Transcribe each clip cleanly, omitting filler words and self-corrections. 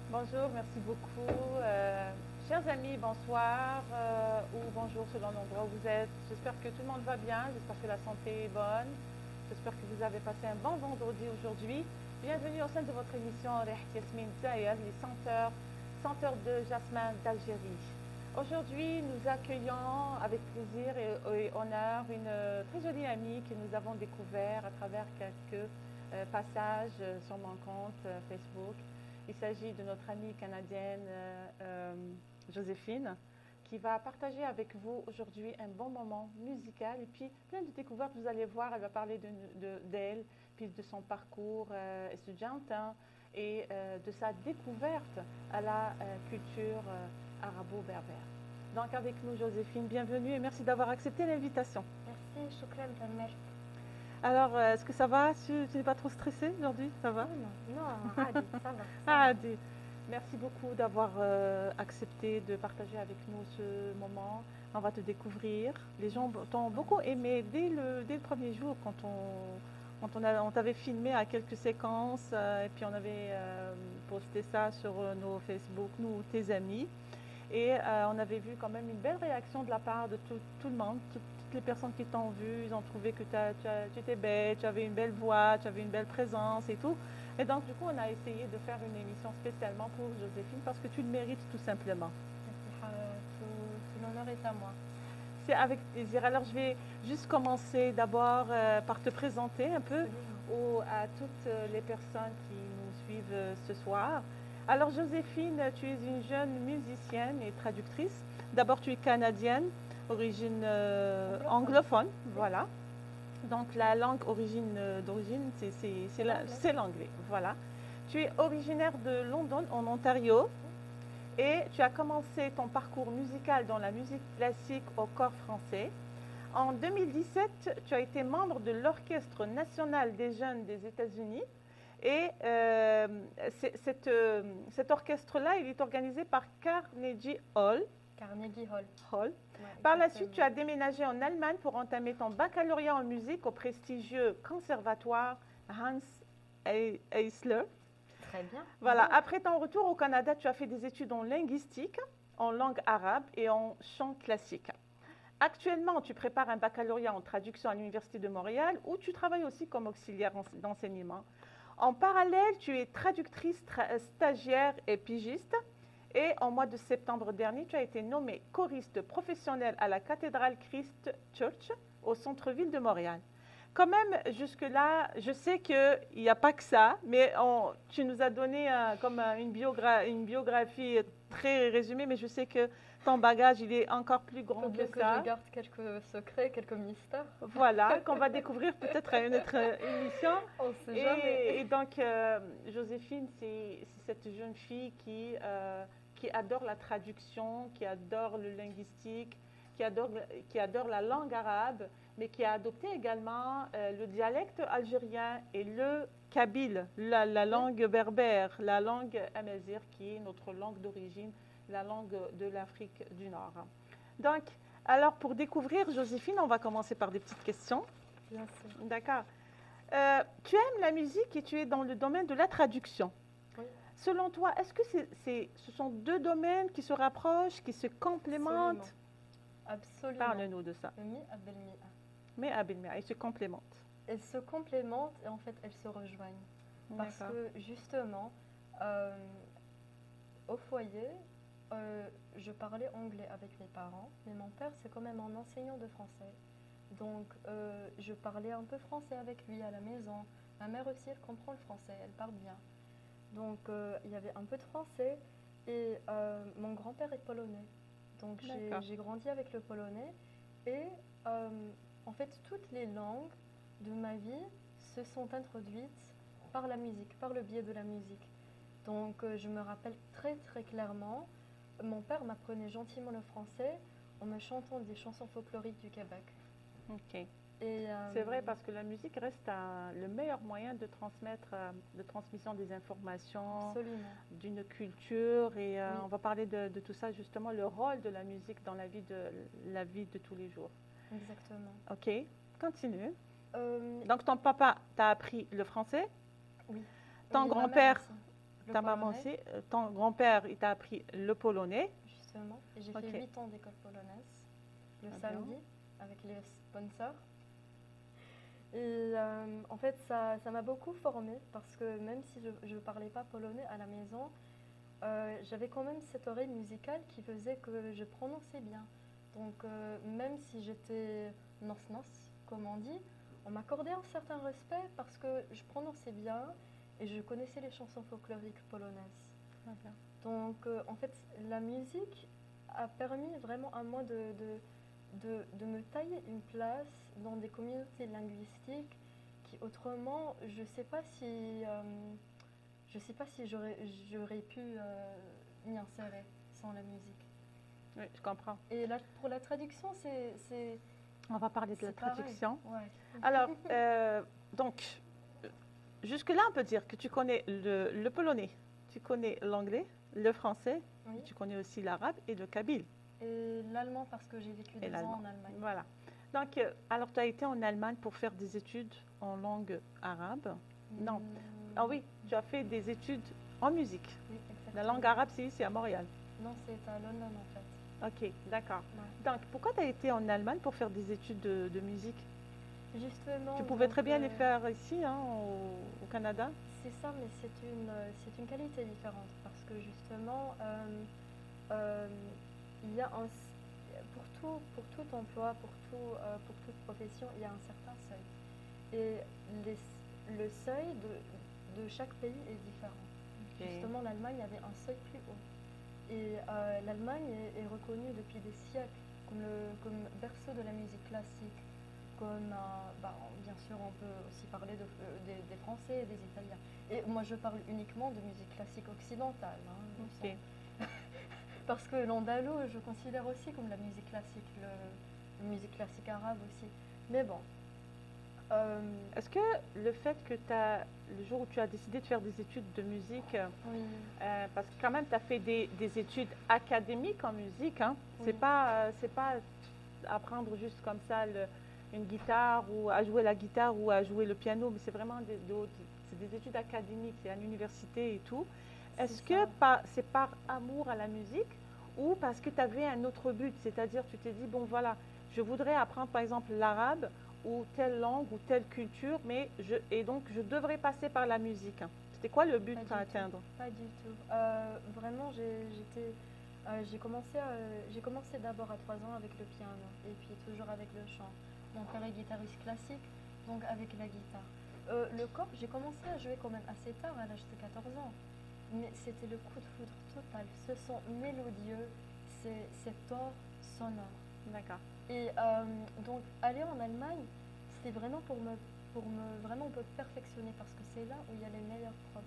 Bonjour, merci beaucoup. Chers amis, bonsoir ou bonjour selon l'endroit où vous êtes. J'espère que tout le monde va bien, j'espère que la santé est bonne. J'espère que vous avez passé un bon vendredi aujourd'hui. Bienvenue au sein de votre émission Reht Yasmine Zayed, les senteurs de jasmin d'Algérie. Aujourd'hui, nous accueillons avec plaisir et honneur une très jolie amie que nous avons découvert à travers quelques passages sur mon compte Facebook. Il s'agit de notre amie canadienne Joséphine qui va partager avec vous aujourd'hui un bon moment musical et puis plein de découvertes. Vous allez voir, elle va parler d'elle, puis de son parcours étudiantin et de sa découverte à la culture arabo-berbère. Donc avec nous Joséphine, bienvenue et merci d'avoir accepté l'invitation. Merci, shukran, Tamer. Alors, est-ce que ça va? Tu n'es pas trop stressée aujourd'hui? Ça va? Non, Adi, ça va. Adi, merci beaucoup d'avoir accepté de partager avec nous ce moment. On va te découvrir. Les gens t'ont beaucoup aimé dès le premier jour on t'avait filmé à quelques séquences et puis on avait posté ça sur nos Facebook, nous, tes amis. Et on avait vu quand même une belle réaction de la part de tout le monde. Toutes les personnes qui t'ont vu, ils ont trouvé que tu étais belle, tu avais une belle voix, tu avais une belle présence et tout. Et donc, du coup, on a essayé de faire une émission spécialement pour Joséphine parce que tu le mérites tout simplement. Tout l'honneur est à moi. C'est avec plaisir. Alors, je vais juste commencer d'abord par te présenter un peu à toutes les personnes qui nous suivent ce soir. Alors, Joséphine, tu es une jeune musicienne et traductrice. D'abord, tu es canadienne, origine anglophone, voilà. Donc, la langue d'origine, c'est l'anglais, voilà. Tu es originaire de London, en Ontario, et tu as commencé ton parcours musical dans la musique classique au corps français. En 2017, tu as été membre de l'Orchestre national des jeunes des États-Unis. Et cet orchestre-là, il est organisé par Carnegie Hall. Carnegie Hall. Ouais, par la suite, tu as déménagé en Allemagne pour entamer ton baccalauréat en musique au prestigieux conservatoire Hans Eisler. Très bien. Voilà. Après ton retour au Canada, tu as fait des études en linguistique, en langue arabe et en chant classique. Actuellement, tu prépares un baccalauréat en traduction à l'Université de Montréal où tu travailles aussi comme auxiliaire d'enseignement. En parallèle, tu es traductrice, stagiaire et pigiste. Et en mois de septembre dernier, tu as été nommée choriste professionnelle à la cathédrale Christ Church au centre-ville de Montréal. Quand même, jusque-là, je sais qu'il n'y a pas que ça, mais tu nous as donné comme une biographie très résumée, mais je sais que ton bagage, il est encore plus grand que ça. Je garde quelques secrets, quelques mystères. Voilà, qu'on va découvrir peut-être à une autre émission. On sait jamais. Et donc, Joséphine, c'est cette jeune fille qui adore la traduction, qui adore le linguistique, qui adore la langue arabe, mais qui a adopté également le dialecte algérien et le kabyle, la langue berbère, la langue amazigh, qui est notre langue d'origine, la langue de l'Afrique du Nord. Donc, alors pour découvrir Joséphine, on va commencer par des petites questions. Bien sûr. D'accord. Tu aimes la musique et tu es dans le domaine de la traduction. Oui. Selon toi, est-ce que ce sont deux domaines qui se rapprochent, qui se complémentent? Absolument. Parle-nous de ça. Mais ils se complémentent. Elles se complémentent et en fait elles se rejoignent. Parce que justement, au foyer, je parlais anglais avec mes parents, mais mon père c'est quand même un enseignant de français. Donc je parlais un peu français avec lui à la maison. Ma mère aussi, elle comprend le français, elle parle bien. Donc il y avait un peu de français et mon grand-père est polonais. Donc j'ai grandi avec le polonais et en fait toutes les langues de ma vie se sont introduites par la musique, par le biais de la musique. Donc je me rappelle très très clairement, mon père m'apprenait gentiment le français en me chantant des chansons folkloriques du Québec. Ok. C'est vrai parce que la musique reste le meilleur moyen de transmission des informations, d'une culture et oui. On va parler de tout ça justement, le rôle de la musique dans la vie de tous les jours. Exactement. Ok, continue. Donc ton papa t'a appris le français? Oui. Ton grand-père Le ta maman polonais, aussi. Ton grand-père, il t'a appris le polonais. justement. Et j'ai Ok. fait 8 ans d'école polonaise le Ah bien. samedi avec les sponsors. Et en fait, ça m'a beaucoup formée parce que même si je ne parlais pas polonais à la maison, j'avais quand même cette oreille musicale qui faisait que je prononçais bien. Donc, même si j'étais nos, comme on dit, on m'accordait un certain respect parce que je prononçais bien et je connaissais les chansons folkloriques polonaises. Ah bien. Donc, en fait, la musique a permis vraiment à moi de me tailler une place dans des communautés linguistiques qui, autrement, je sais pas si j'aurais pu m'y insérer sans la musique. Oui, je comprends. Et là, pour la traduction, c'est On va parler de la c'est pareil. traduction. Ouais. Alors, donc, jusque-là, on peut dire que tu connais le polonais, tu connais l'anglais, le français, Oui. tu connais aussi l'arabe et le kabyle. Et l'allemand parce que j'ai vécu Et 2 ans l'allemand. en Allemagne. Voilà. Donc, alors tu as été en Allemagne pour faire des études en langue arabe. Non. Ah oui, tu as fait des études en musique. Oui, La exactement. langue arabe, c'est ici à Montréal. Non, c'est à London en fait. Ok, d'accord. Ouais. Donc, pourquoi tu as été en Allemagne pour faire des études de musique? Justement. Tu pouvais donc, très bien les faire ici, hein, au Canada. C'est ça, mais c'est une qualité différente parce que justement, il y a pour tout emploi, pour toute profession, il y a un certain seuil. Et le seuil de chaque pays est différent. Ok. Justement, l'Allemagne avait un seuil plus haut. Et l'Allemagne est reconnue depuis des siècles comme berceau de la musique classique. Comme, bien sûr, on peut aussi parler des Français et des Italiens. Et moi, je parle uniquement de musique classique occidentale. Hein, Ok. parce que l'andalou, je considère aussi comme la musique classique, la musique classique arabe aussi. Mais bon. Est-ce que le fait que le jour où tu as décidé de faire des études de musique, Oui. parce que quand même tu as fait des études académiques en musique, hein, Oui. c'est pas apprendre juste comme ça une guitare ou à jouer la guitare ou à jouer le piano, mais c'est vraiment c'est des études académiques, c'est à l'université et tout. Est-ce que c'est par amour à la musique ou parce que tu avais un autre but, c'est-à-dire tu t'es dit, bon voilà, je voudrais apprendre par exemple l'arabe ou telle langue ou telle culture, et donc je devrais passer par la musique. C'était quoi le but à atteindre? Pas du tout. Vraiment, j'ai commencé d'abord à 3 ans avec le piano et puis toujours avec le chant. Mon père est guitariste classique, donc avec la guitare. Le corps, j'ai commencé à jouer quand même assez tard, à l'âge de 14 ans. Mais c'était le coup de foudre total. Ce son mélodieux, cet or sonore. D'accord. Et donc, aller en Allemagne, c'était vraiment pour me vraiment me perfectionner parce que c'est là où il y a les meilleurs profs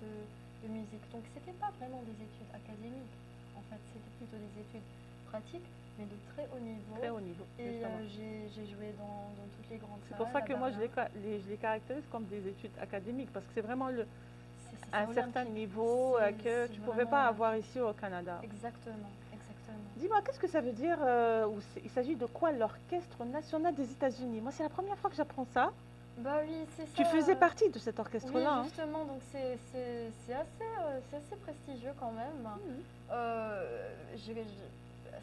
de musique. Donc, c'était pas vraiment des études académiques. En fait, c'était plutôt des études pratiques, mais de très haut niveau. Très haut niveau. Et j'ai joué dans toutes les grandes salles. C'est pour ça que moi, je Berlin. les caractérise comme des études académiques, parce que c'est vraiment C'est un certain olympique. niveau que C'est tu ne pouvais vraiment pas avoir ici au Canada. Exactement, exactement. Dis-moi, qu'est-ce que ça veut dire, il s'agit de quoi, l'Orchestre national des États-Unis? Moi, c'est la première fois que j'apprends ça. Bah oui, c'est ça. Tu faisais partie de cet Oui, orchestre-là. justement, donc c'est assez prestigieux quand même. À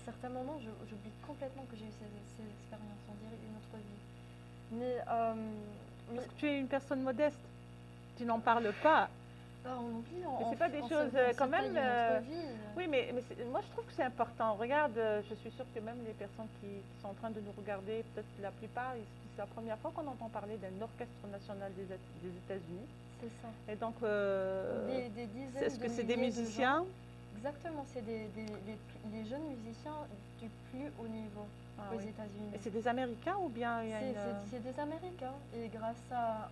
certains moments, j'oublie complètement que j'ai eu ces expériences, on dirait une autre vie. Mais Parce que tu es une personne modeste. Tu n'en parles pas. on oublie, Mais c'est pas des choses quand même. Oui, mais moi je trouve que c'est important. Regarde, je suis sûre que même les personnes qui sont en train de nous regarder, peut-être la plupart, c'est la première fois qu'on entend parler d'un orchestre national des États-Unis. C'est ça. Et donc, Des dizaines est-ce que de c'est des milliers de musiciens? gens. Exactement, c'est les jeunes musiciens du plus haut niveau aux Oui. États-Unis. Et c'est des Américains ou bien il y a C'est des Américains. Et grâce à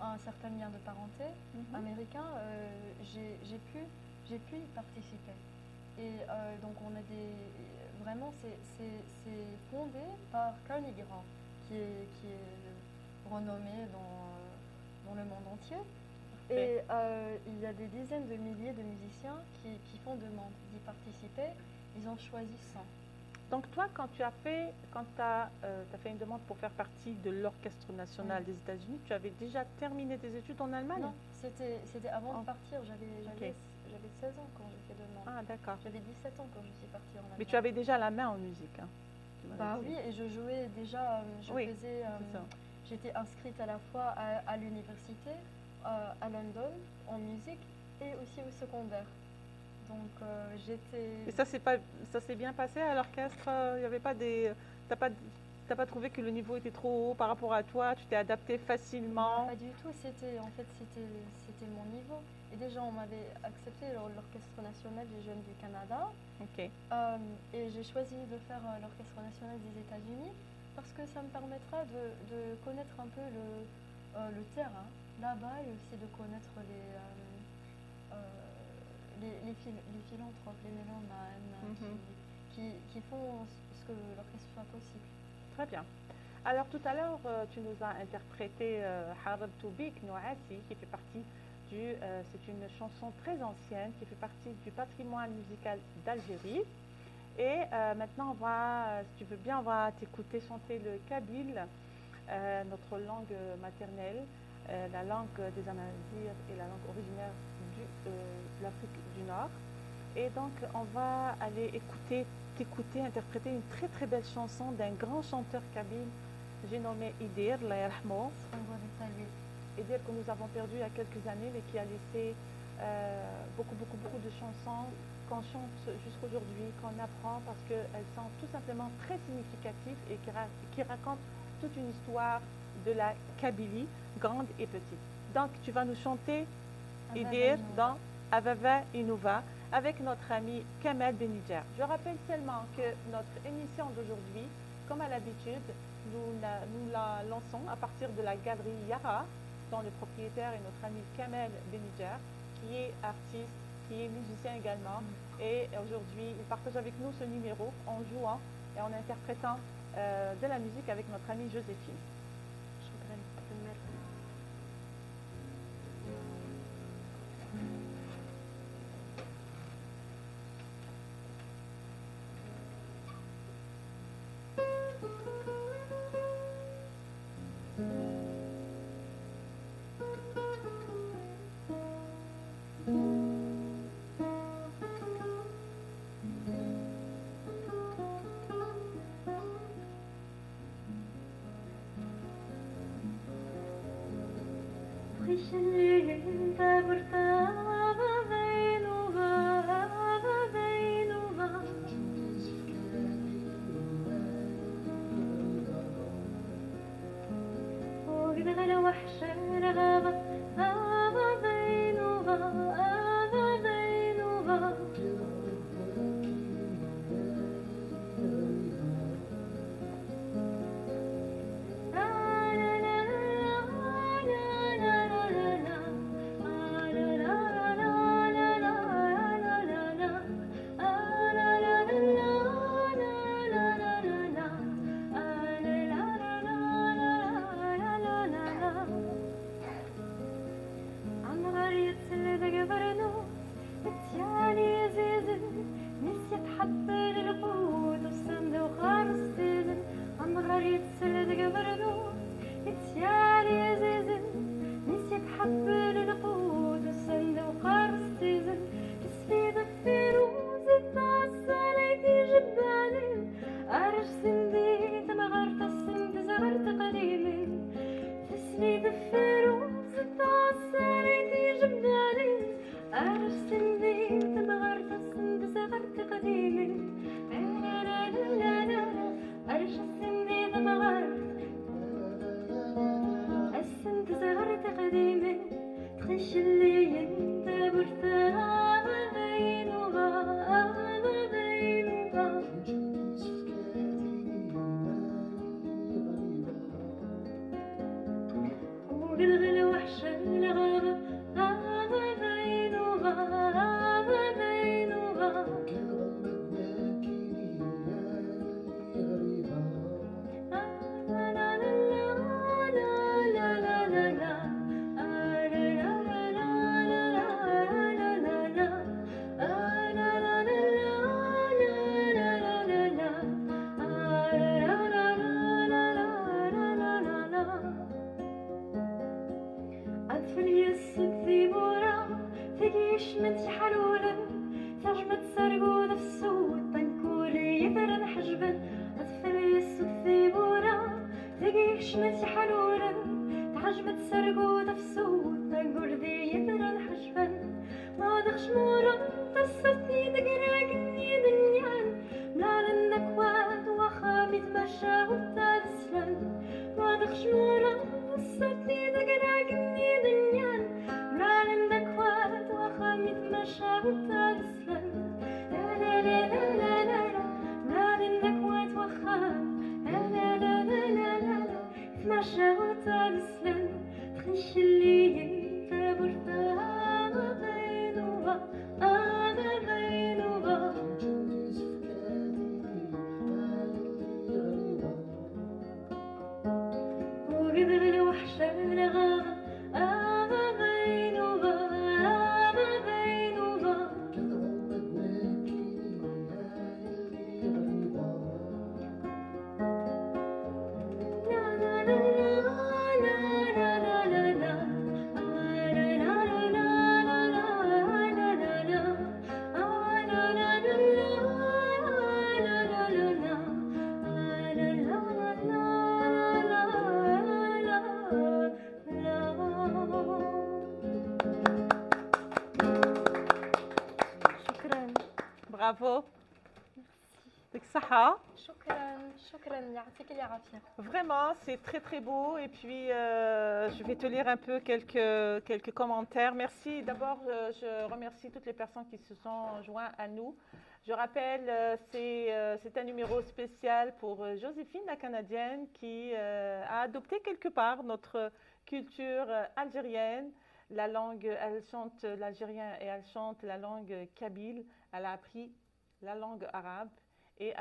un certain lien de parenté américain, j'ai pu y participer. Et donc on a vraiment, c'est fondé par Carnegie Grant, qui est renommé dans le monde entier. Et il y a des dizaines de milliers de musiciens qui font demande d'y participer. Ils ont choisi 100. Donc toi, quand tu as fait une demande pour faire partie de l'Orchestre national des États-Unis, tu avais déjà terminé tes études en Allemagne? Non, c'était avant Oh, de partir. ok. J'avais 16 ans quand j'ai fait demande. Ah, d'accord. J'avais 17 ans quand je suis partie en Mais tu Allemagne. avais déjà la main en musique, hein, tu m'avais Bah dit. oui, et je jouais déjà, Oui, c'est ça. j'étais inscrite à la fois à l'université, à London, en musique, et aussi au secondaire. Donc Et j'étais... ça s'est bien passé à l'orchestre? Il y avait pas des, t'as pas trouvé que le niveau était trop haut par rapport à toi? Tu t'es adapté Bah, facilement? pas du tout, c'était mon niveau. Et déjà, on m'avait accepté l'Orchestre national des jeunes du Canada. Ok. Et j'ai choisi de faire l'Orchestre national des États-Unis parce que ça me permettra de connaître un peu le terrain là-bas et aussi de connaître les philanthropes, les mélomanes Mhm. qui font ce que l'orchestre soit possible. Très bien. Alors tout à l'heure, tu nous as interprété Harab Toubik Noati, qui fait partie c'est une chanson très ancienne qui fait partie du patrimoine musical d'Algérie. Et maintenant, si tu veux bien, on va t'écouter chanter le kabyle, notre langue maternelle, la langue des Amazirs et la langue originaire de l'Afrique du Nord. Et donc, on va aller t'écouter interpréter une très très belle chanson d'un grand chanteur kabyle, j'ai nommé Idir, Allah yarhamou. On doit les saluer. Idir que nous avons perdu il y a quelques années, mais qui a laissé beaucoup de chansons qu'on chante jusqu'aujourd'hui, qu'on apprend parce qu'elles sont tout simplement très significatives et qui racontent toute une histoire de la Kabylie, grande et petite. Donc, tu vas nous chanter Idir dans Avava Inouva avec notre ami Kamel Benidjer. Je rappelle seulement que notre émission d'aujourd'hui, comme à l'habitude, nous la lançons à partir de la galerie Yara, dont le propriétaire est notre ami Kamel Benidjer, qui est artiste, qui est musicien également. Et aujourd'hui, il partage avec nous ce numéro en jouant et en interprétant de la musique avec notre amie Joséphine. La شمت حلولا تعجبت سرقودة في السود تنكولي يفرن حجبا أطفل يسود ثيبورا تقي شمت حلولا تعجبت سرقودة في السود تنكول دي يفرن حجبا ما دخش مورا تصفتني تقراقني دنيان ملال النكوات وخامي تمشى وتالسلان ما دخش مورا تصفتني تقراقني دنيان ملال النكوات وخامي تمشى وتالسلان لا لا لا لا لا لا لا ملال النكوات وخام لا لا لا لا لا لا لا تمشى وتالسلان تخش اللي تابو الفام غينوبا أنا غينوبا وقدر الوحشة الغابة أنا غينوبا أنا غينوبا لا لا لا لا لا لا لا شكرا Bravo. C'est que ça. شكرا يعطيك العافية. Vraiment, c'est très très beau. Et puis, je vais te lire un peu quelques commentaires. Merci. D'abord, je remercie toutes les personnes qui se sont jointes à nous. Je rappelle, c'est un numéro spécial pour Joséphine, la Canadienne, qui a adopté quelque part notre culture algérienne. La langue, elle chante l'algérien et elle chante la langue kabyle. Elle a appris la langue arabe et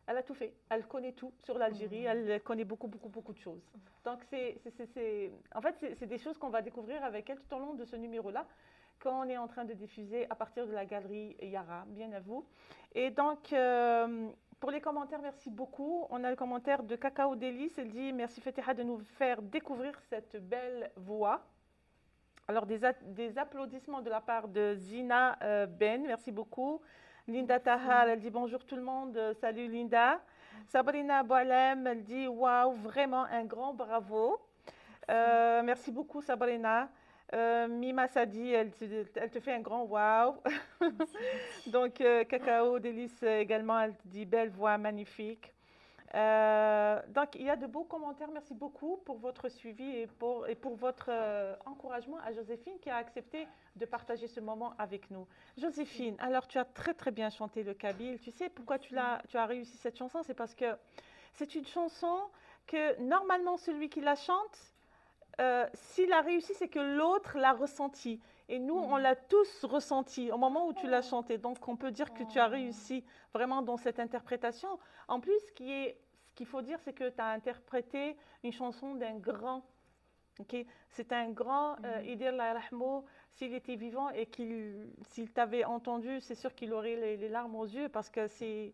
elle a tout fait. Elle connaît tout sur l'Algérie. Elle connaît beaucoup de choses. Donc, en fait, c'est des choses qu'on va découvrir avec elle tout au long de ce numéro-là, qu'on est en train de diffuser à partir de la galerie Yara, bien à vous. Et donc, pour les commentaires, merci beaucoup. On a le commentaire de Cacao Délice. Elle dit « Merci Fatiha de nous faire découvrir cette belle voix ». Alors, des applaudissements de la part de Zina Ben. Merci beaucoup. Linda Tahal, elle dit bonjour tout le monde, salut Linda. Sabrina Boalem, elle dit waouh, vraiment un grand bravo. Merci beaucoup Sabrina. Mima Sadi, elle te fait un grand waouh. Donc Cacao Délice également, elle dit belle voix, magnifique. Donc il y a de beaux commentaires, merci beaucoup pour votre suivi et pour votre encouragement à Joséphine qui a accepté de partager ce moment avec nous. Joséphine, alors tu as très très bien chanté le kabyle. Tu sais pourquoi tu as réussi cette chanson? C'est parce que c'est une chanson que normalement celui qui la chante, s'il a réussi, c'est que l'autre l'a ressenti. Et nous, on l'a tous ressenti au moment où tu l'as chanté. Donc on peut dire que tu as réussi vraiment dans cette interprétation. En plus, ce qu'il faut dire, c'est que tu as interprété une chanson d'un grand. Okay? C'est un grand, Idir la Rahmo, s'il était vivant et s'il t'avait entendu, c'est sûr qu'il aurait les larmes aux yeux parce que c'est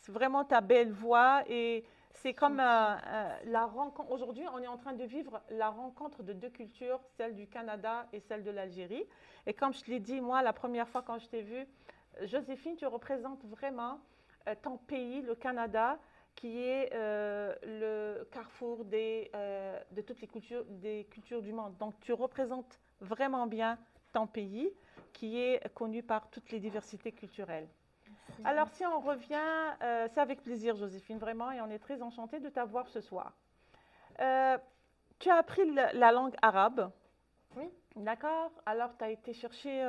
vraiment ta belle voix et c'est comme la rencontre. Aujourd'hui, on est en train de vivre la rencontre de deux cultures, celle du Canada et celle de l'Algérie. Et comme je te l'ai dit, moi, la première fois quand je t'ai vue, Joséphine, tu représentes vraiment ton pays, le Canada, qui est le carrefour de toutes les cultures, des cultures du monde. Donc, tu représentes vraiment bien ton pays, qui est connu par toutes les diversités culturelles. Alors, si on revient, c'est avec plaisir, Joséphine, vraiment, et on est très enchantés de t'avoir ce soir. Tu as appris la langue arabe. Oui. D'accord. Alors, tu as été chercher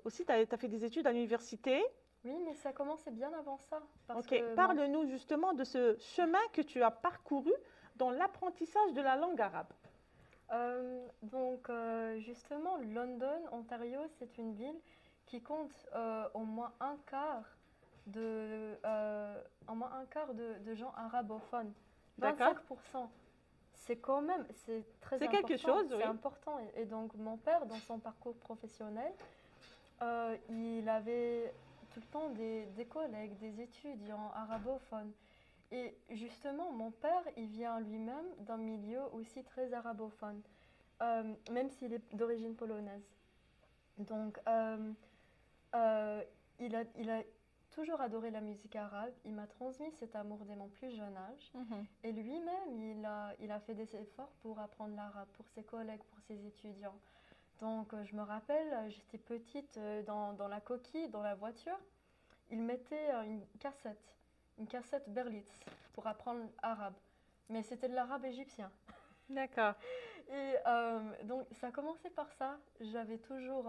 aussi, tu as fait des études à l'université. Oui, mais ça commençait bien avant ça. Ok, parle-nous justement de ce chemin que tu as parcouru dans l'apprentissage de la langue arabe. Justement, London, Ontario, c'est une ville qui compte au moins un quart de gens arabophones. 25%. C'est quand même, c'est très important. C'est quelque chose, oui. C'est important. Et donc, mon père, dans son parcours professionnel, il avait tout le temps des collègues, des étudiants arabophones. Et justement, mon père, il vient lui-même d'un milieu aussi très arabophone, même s'il est d'origine polonaise. Donc, il a toujours adoré la musique arabe. Il m'a transmis cet amour dès mon plus jeune âge. Mhm. Et lui-même, il a fait des efforts pour apprendre l'arabe pour ses collègues, pour ses étudiants. Donc, je me rappelle, j'étais petite dans la coquille, dans la voiture. Il mettait une cassette Berlitz pour apprendre l'arabe. Mais c'était de l'arabe égyptien. D'accord. Et donc, ça a commencé par ça. J'avais toujours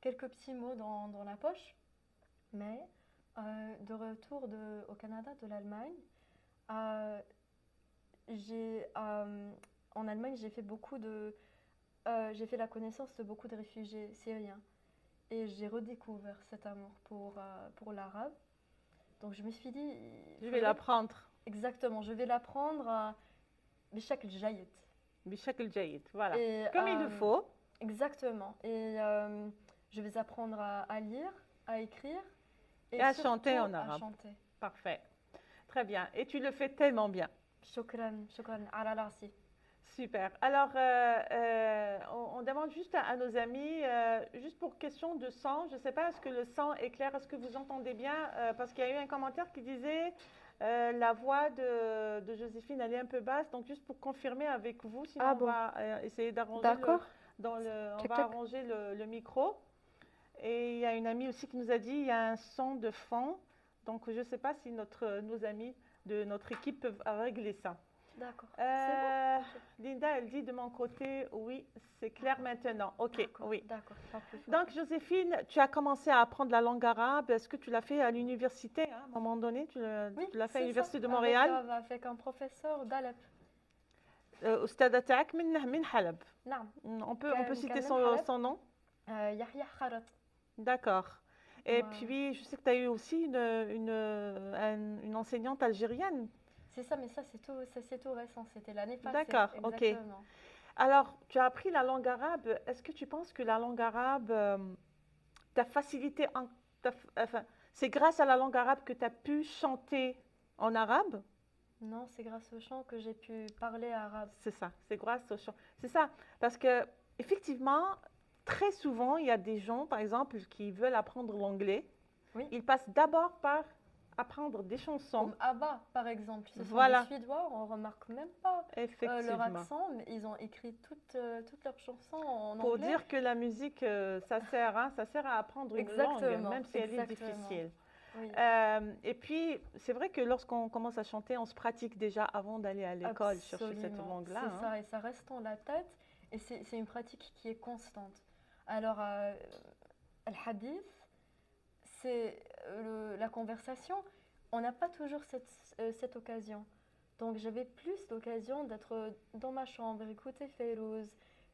quelques petits mots dans la poche. Mais de retour au Canada, de l'Allemagne, euh, en Allemagne, j'ai fait la connaissance de beaucoup de réfugiés syriens. Et j'ai redécouvert cet amour pour l'arabe. Donc je me suis dit, Je vais l'apprendre. exactement, je vais l'apprendre بشكل جيد. بشكل جيد. Voilà. Et, Comme il le faut. exactement. Et je vais apprendre à lire, à écrire Et à surtout chanter en à arabe. chanter. Parfait. Très bien. Et tu le fais tellement bien. شكرا شكرا على راسي. Super. Alors, on demande juste à nos amis, juste pour question de son, je ne sais pas, est-ce que le son est clair, est-ce que vous entendez bien? Parce qu'il y a eu un commentaire qui disait la voix de Joséphine, elle est un peu basse, donc juste pour confirmer avec vous, sinon Ah on bon, va essayer d'arranger d'accord. on Check, va check. arranger le micro. Et il y a une amie aussi qui nous a dit il y a un son de fond, donc je ne sais pas si nos amis de notre équipe peuvent régler ça. D'accord. Euh, C'est bon? Linda, elle dit de mon côté, oui, c'est clair maintenant. Ok, D'accord, oui. d'accord, pas plus fort. Donc, Joséphine, tu as commencé à apprendre la langue arabe. Est-ce que tu l'as fait à l'université, hein, à un moment donné? Oui, Tu l'as fait à c'est ça. l'université de Montréal? Avec un professeur d'Alep. أستاذة تاعك من حلب. نعم. On peut كان citer من حلب. son nom? يحيى خرط. D'accord. Et Ouais. puis, je sais que tu as eu aussi une enseignante algérienne. C'est ça, mais ça c'est tout récent. C'était l'année passée. D'accord, ok. Exactement. Alors, tu as appris la langue arabe. Est-ce que tu penses que la langue arabe t'a facilité enfin, c'est grâce à la langue arabe que tu as pu chanter en arabe? Non, c'est grâce au chant que j'ai pu parler arabe. C'est ça, c'est grâce au chant. C'est ça, parce que effectivement, très souvent, il y a des gens, par exemple, qui veulent apprendre l'anglais. Oui. Ils passent d'abord par apprendre des chansons. Comme ABBA, par exemple. Ce sont Voilà. des Suédois, on remarque même pas leur Effectivement. accent, mais ils ont écrit toutes leurs chansons en Pour anglais. dire que la musique, ça sert à apprendre une langue, Exactement, même si elle est exactement. difficile. Oui. Et puis, c'est vrai que lorsqu'on commence à chanter, on se pratique déjà avant d'aller à l'école chercher cette Absolument, langue-là. c'est hein. ça, et ça reste dans la tête, et c'est une pratique qui est constante. Alors, al-hadith, c'est la conversation, on n'a pas toujours cette occasion. Donc, j'avais plus l'occasion d'être dans ma chambre, écouter Fayrouz,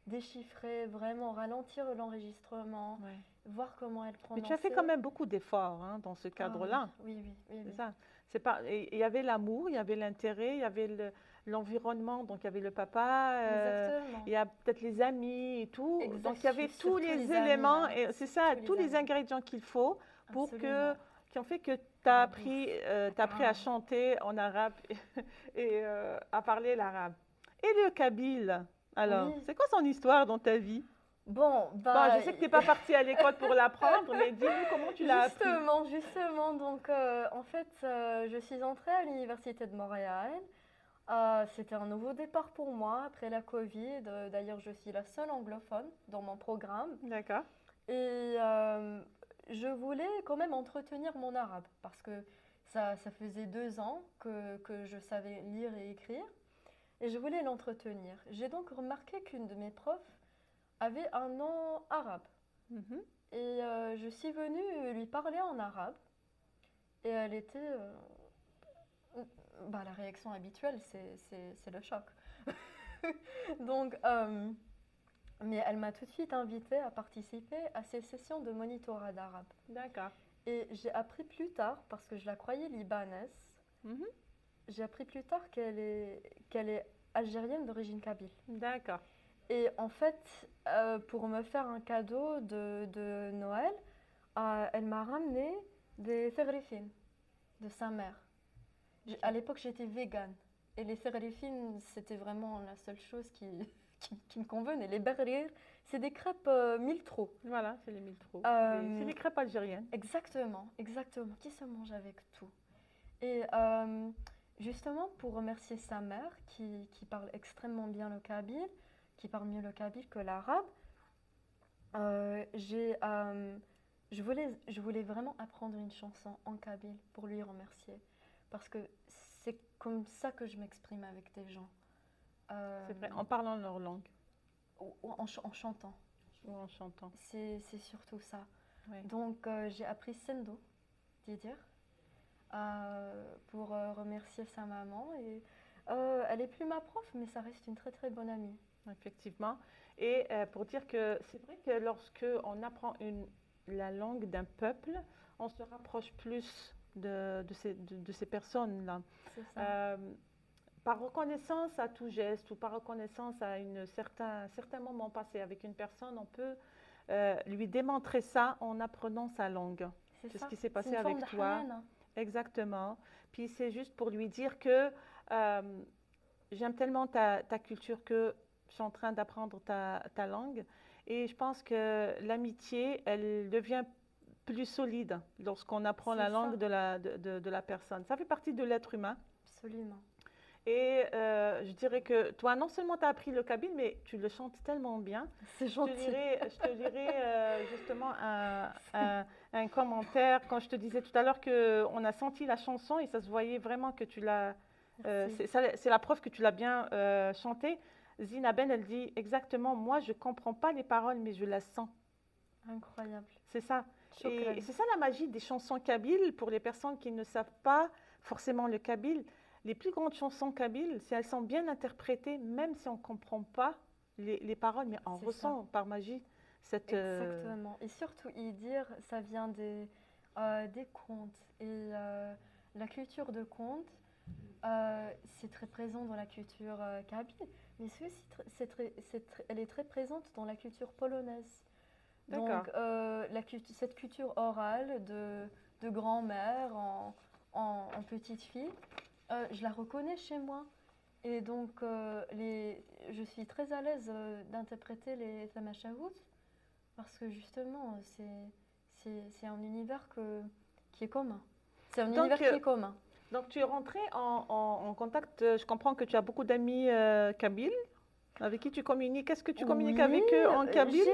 déchiffrer, vraiment ralentir l'enregistrement, Ouais. voir comment elle Mais prononçait. tu as fait quand même beaucoup d'efforts hein, dans ce cadre-là. Oui, C'est oui. ça. C'est pas, il y avait l'amour, il y avait l'intérêt, il y avait l'environnement, donc il y avait le papa, Exactement. il y a peut-être les amis et tout. Exact, Donc il y avait tous surtout les les amis, éléments, hein. et c'est ça, Tous les tous les amis. ingrédients qu'il faut pour Absolument. qui ont fait que tu La as appris, t'as appris à arabe. chanter en arabe et à parler l'arabe. Et le kabyle, alors, Oui. c'est quoi son histoire dans ta vie? Bon, Bon, je sais que tu n'es pas partie à l'école pour l'apprendre, mais dis-nous comment tu l'as appris. Justement, donc en fait, je suis entrée à l'Université de Montréal. C'était un nouveau départ pour moi après la Covid. D'ailleurs, je suis la seule anglophone dans mon programme. D'accord. Et je voulais quand même entretenir mon arabe parce que ça faisait 2 ans que je savais lire et écrire. Et je voulais l'entretenir. J'ai donc remarqué qu'une de mes profs avait un nom arabe. Mhm. Et je suis venue lui parler en arabe. Et elle était... la réaction habituelle, c'est le choc. Donc, mais elle m'a tout de suite invitée à participer à ces sessions de monitorat d'arabe. D'accord. Et j'ai appris plus tard, parce que je la croyais libanaise, Mhm. j'ai appris plus tard qu'elle est algérienne d'origine kabyle. D'accord. Et en fait, pour me faire un cadeau de Noël, elle m'a ramené des serrifines de sa mère. À l'époque, j'étais végane. Et les serrifines, c'était vraiment la seule chose qui qui me convenaient. Les berrir, c'est des crêpes miltro. Voilà, c'est les miltro. Euh, C'est les crêpes algériennes. Exactement, exactement, qui se mange avec tout. Et justement, pour remercier sa mère, qui parle extrêmement bien le kabyle, qui parle mieux le kabyle que l'arabe, euh, j'ai, euh, je voulais vraiment apprendre une chanson en kabyle pour lui remercier. Parce que c'est comme ça que je m'exprime avec des gens. C'est vrai, en parlant leur langue En chantant. ou en chantant. C'est surtout ça. Ouais. Donc, j'ai appris Sendo, Didier, pour remercier sa maman. Et elle est plus ma prof, mais ça reste une très très bonne amie. Effectivement. Et pour dire que c'est vrai que lorsque on apprend la langue d'un peuple, on se rapproche plus de ces personnes-là. C'est ça. Par reconnaissance à tout geste ou par reconnaissance à certain moment passé avec une personne, on peut lui démontrer ça en apprenant sa langue. C'est ce qui s'est passé avec toi. Exactement. Puis c'est juste pour lui dire que j'aime tellement ta culture que je suis en train d'apprendre ta langue. Et je pense que l'amitié, elle devient plus solide lorsqu'on apprend la langue de la personne. Ça fait partie de l'être humain. Absolument. Et je dirais que toi, non seulement tu as appris le kabyle, mais tu le chantes tellement bien. C'est gentil. Je te dirais justement un commentaire quand je te disais tout à l'heure qu'on a senti la chanson et ça se voyait vraiment que tu l'as. C'est la preuve que tu l'as bien chantée. Zina Ben, elle dit exactement, moi je ne comprends pas les paroles, mais je la sens. Incroyable. C'est ça. Et c'est ça la magie des chansons kabyles pour les personnes qui ne savent pas forcément le kabyle. Les plus grandes chansons kabyles, si elles sont bien interprétées, même si on ne comprend pas les paroles, mais on ressent par magie cette... Exactement. Et surtout, Idir, ça vient des contes. Et la culture de contes, c'est très présent dans la culture kabyle, mais c'est aussi elle est très présente dans la culture polonaise. Donc, cette culture orale de grand-mère en petite fille, je la reconnais chez moi. Et donc, je suis très à l'aise d'interpréter les Tamachaout parce que justement, c'est un univers qui est commun. C'est un univers qui est commun. Donc, tu es rentrée en contact. Je comprends que tu as beaucoup d'amis kabyles avec qui tu communiques. Est-ce que tu communiques avec eux en kabyle?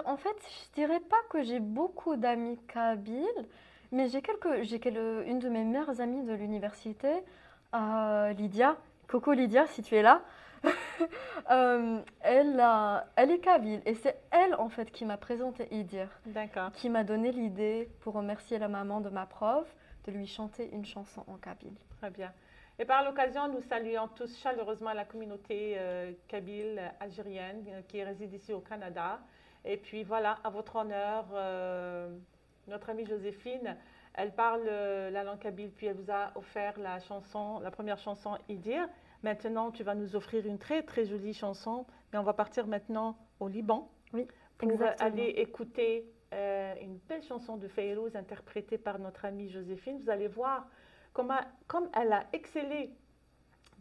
En fait, je dirais pas que j'ai beaucoup d'amis kabyles, mais j'ai une de mes meilleures amies de l'université, Lydia. Coucou Lydia, si tu es là. Elle est kabyle et c'est elle en fait qui m'a présenté Idir. D'accord. Qui m'a donné l'idée pour remercier la maman de ma prof de lui chanter une chanson en kabyle. Très bien. Et par l'occasion, nous saluons tous chaleureusement la communauté kabyle algérienne qui réside ici au Canada. Et puis voilà, à votre honneur, notre amie Joséphine, elle parle la langue kabyle, puis elle vous a offert la première chanson Idir. Maintenant, tu vas nous offrir une très très jolie chanson, mais on va partir maintenant au Liban pour aller écouter une belle chanson de Fayrouz interprétée par notre amie Joséphine. Vous allez voir comme elle a excellé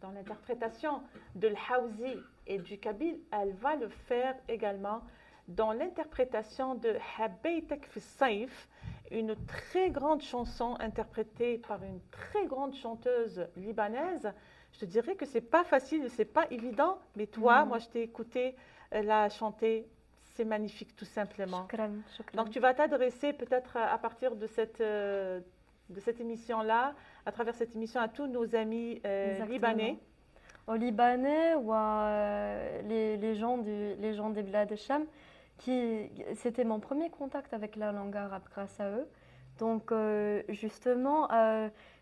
dans l'interprétation de l'Haouzi et du kabyle, elle va le faire également dans l'interprétation de Habbaytak fi Saif, une très grande chanson interprétée par une très grande chanteuse libanaise. Je te dirais que c'est pas facile, c'est pas évident, mais toi, moi je t'ai écouté la chanter, c'est magnifique tout simplement. Donc tu vas t'adresser peut-être à partir de cette émission-là, à travers cette émission, à tous nos amis libanais. Aux Libanais ou les gens des Blad de Cham, c'était mon premier contact avec la langue arabe grâce à eux. Donc justement,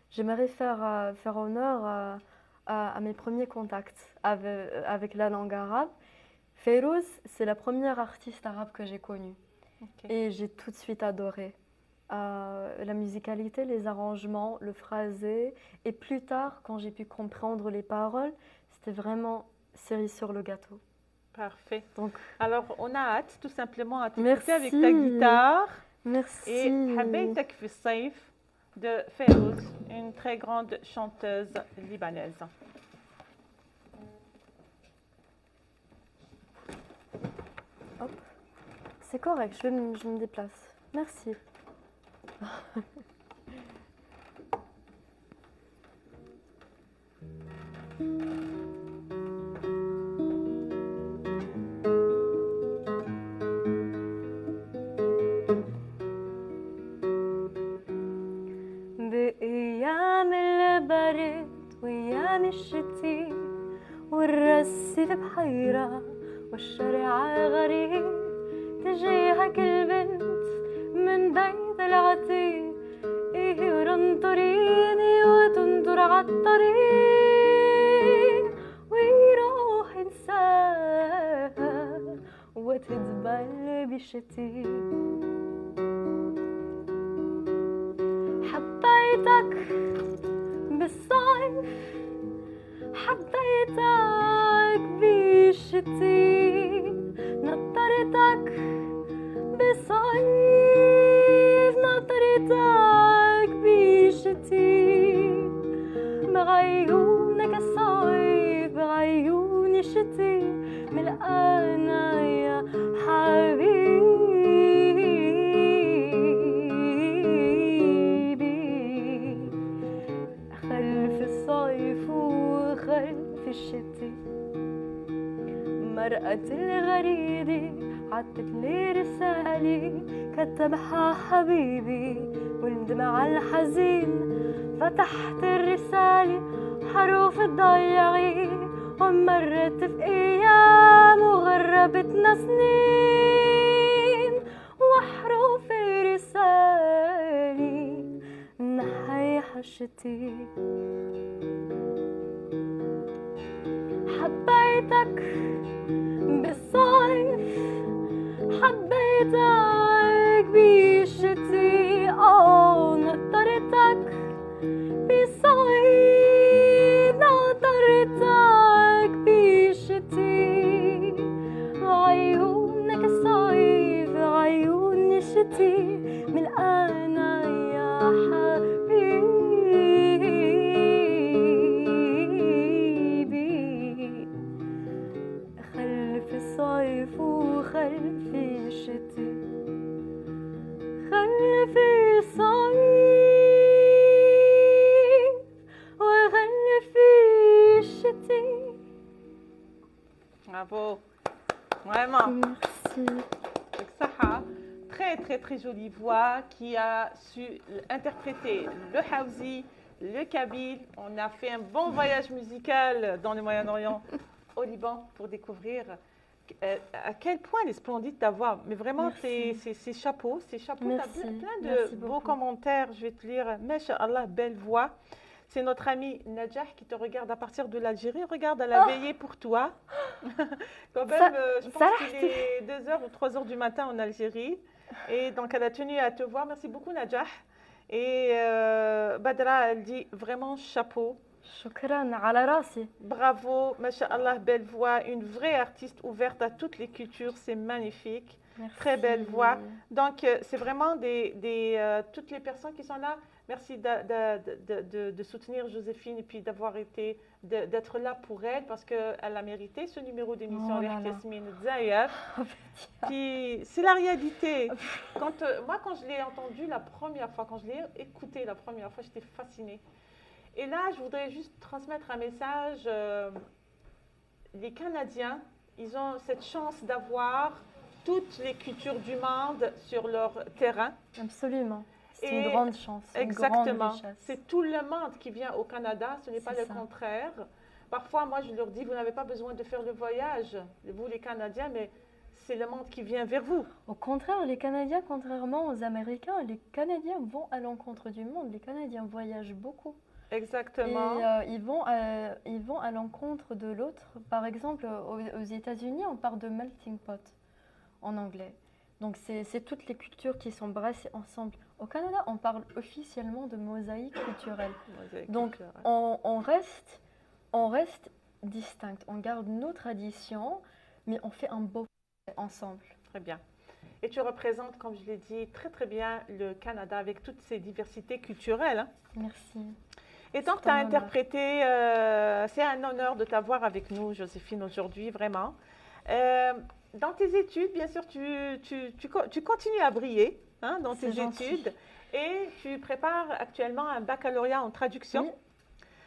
j'aimerais faire honneur à mes premiers contacts avec la langue arabe. Fayrouz, c'est la première artiste arabe que j'ai connue. Et j'ai tout de suite adoré. La musicalité, les arrangements, le phrasé. Et plus tard, quand j'ai pu comprendre les paroles, c'était vraiment cerise sur le gâteau. Parfait. Donc, alors, on a hâte tout simplement à t'écouter avec ta guitare. Merci. Et Habbaytak fi Saif de Fayrouz, une très grande chanteuse libanaise. Hop. C'est correct, je me déplace. Merci. بأيام البرد وأيام الشتي والرسي بحيرة والشارع غريب تجيها كل بنت من بيت العتيق إيه ورنطريني وتنطر عالطريق ويروح ينساها وتدبل بشتي حبيتك بالصيف حبيتك بالشتي نطرتك بالصيف نطرتك بالشتي بعيونك الصيف بعيوني الشتي من أنا يا حبيبي خلف الصيف وخلف الشتي مرأة الغريدة عدت لي رسالة كتبها حبيبي والدمع الحزين فتحت الرسالة حروف تضيعي ومرت في أيام وغربتنا سنين وحروف رسالة نحي حشتي حبيتك بالصيف حبيتك بالشتي نطرتك بالصيف نطرتك بالشتي عيونك الصيف عيون الشتي من أنا يا حبيبي خلف الصيف وخلف الشتي خلف الصيف وخلف الشتي. Bravo, vraiment. Merci. Avec Saha, très très très jolie voix qui a su interpréter le Hawzi, le Kabyle. On a fait un bon voyage musical dans le Moyen-Orient, au Liban, pour découvrir à quel point elle est splendide ta voix. Mais vraiment, c'est chapeau, c'est chapeau. Tu as plein de beaux commentaires. Je vais te lire. Masha'Allah, belle voix. C'est notre amie Najah qui te regarde à partir de l'Algérie. Regarde, elle a veillé pour toi. Quand même, je pense qu'il est 2h ou 3h du matin en Algérie. Et donc, elle a tenu à te voir. Merci beaucoup, Najah. Et Badra, elle dit vraiment chapeau. Shukran, ala rasi. Bravo, Masha'Allah, belle voix. Une vraie artiste ouverte à toutes les cultures. C'est magnifique. Merci. Très belle voix. Donc, c'est vraiment toutes les personnes qui sont là. Merci de soutenir Joséphine et puis d'avoir été, d'être là pour elle parce qu'elle a mérité ce numéro d'émission. Puis c'est la réalité. Moi, quand je l'ai entendu la première fois, quand je l'ai écouté la première fois, j'étais fascinée. Et là, je voudrais juste transmettre un message. Les Canadiens, ils ont cette chance d'avoir toutes les cultures du monde sur leur terrain. Absolument. C'est une grande chance. Exactement. C'est tout le monde qui vient au Canada, ce n'est pas le contraire. Parfois, moi, je leur dis, vous n'avez pas besoin de faire le voyage, vous les Canadiens, mais c'est le monde qui vient vers vous. Au contraire, les Canadiens, contrairement aux Américains, les Canadiens vont à l'encontre du monde. Les Canadiens voyagent beaucoup. Exactement. Et ils vont à l'encontre de l'autre. Par exemple, aux États-Unis, on parle de melting pot en anglais. Donc, c'est toutes les cultures qui sont brassées ensemble. Au Canada, on parle officiellement de mosaïque culturelle. Donc, on reste distinct. On garde nos traditions, mais on fait un beau ensemble. Très bien. Et tu représentes, comme je l'ai dit, très très bien le Canada avec toutes ses diversités culturelles. Hein. Merci. Et donc, tu as interprété, c'est un honneur de t'avoir avec nous, Joséphine, aujourd'hui, vraiment. dans tes études, bien sûr, tu continues à briller hein, dans tes C'est gentil. études et tu prépares actuellement un baccalauréat en traduction. Oui,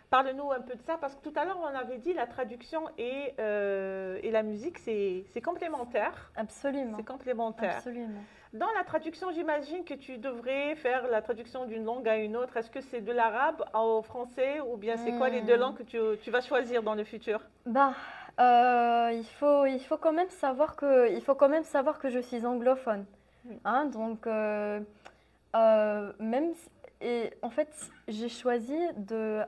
Parle-nous un peu de ça, parce que tout à l'heure, on avait dit la traduction et la musique, c'est complémentaire. absolument. C'est complémentaire. Absolument. Dans la traduction, j'imagine que tu devrais faire la traduction d'une langue à une autre. Est-ce que c'est de l'arabe au français ou bien c'est quoi les deux langues que tu vas choisir dans le futur? Bah, il faut quand même savoir il faut quand même savoir que je suis anglophone. Oui. Hein, donc, même et en fait, j'ai choisi de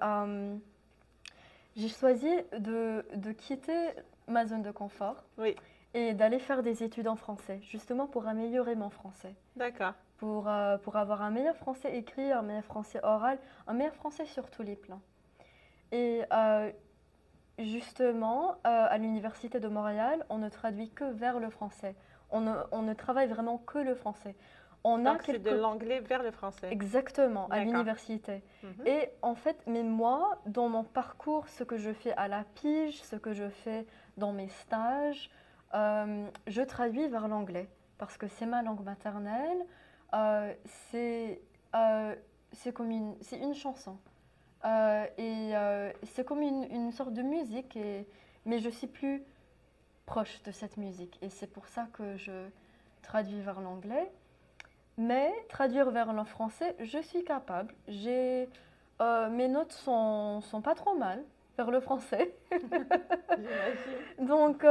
quitter ma zone de confort Oui, et d'aller faire des études en français, justement pour améliorer mon français, d'accord. pour avoir un meilleur français écrit, un meilleur français oral, un meilleur français sur tous les plans. Et justement, à l'Université de Montréal, on ne traduit que vers le français. On ne travaille vraiment que le français. On a Donc, c'est de quelques... l'anglais vers le français. Exactement, à D'accord. l'université. Mhm. Et en fait, mais moi, dans mon parcours, ce que je fais à la pige, ce que je fais dans mes stages, je traduis vers l'anglais parce que c'est ma langue maternelle. Euh, c'est euh, c'est une chanson. C'est comme une sorte de musique, mais je suis plus proche de cette musique. Et c'est pour ça que je traduis vers l'anglais. Mais traduire vers le français, je suis capable. Mes notes sont pas trop mal vers le français. J'imagine. Donc,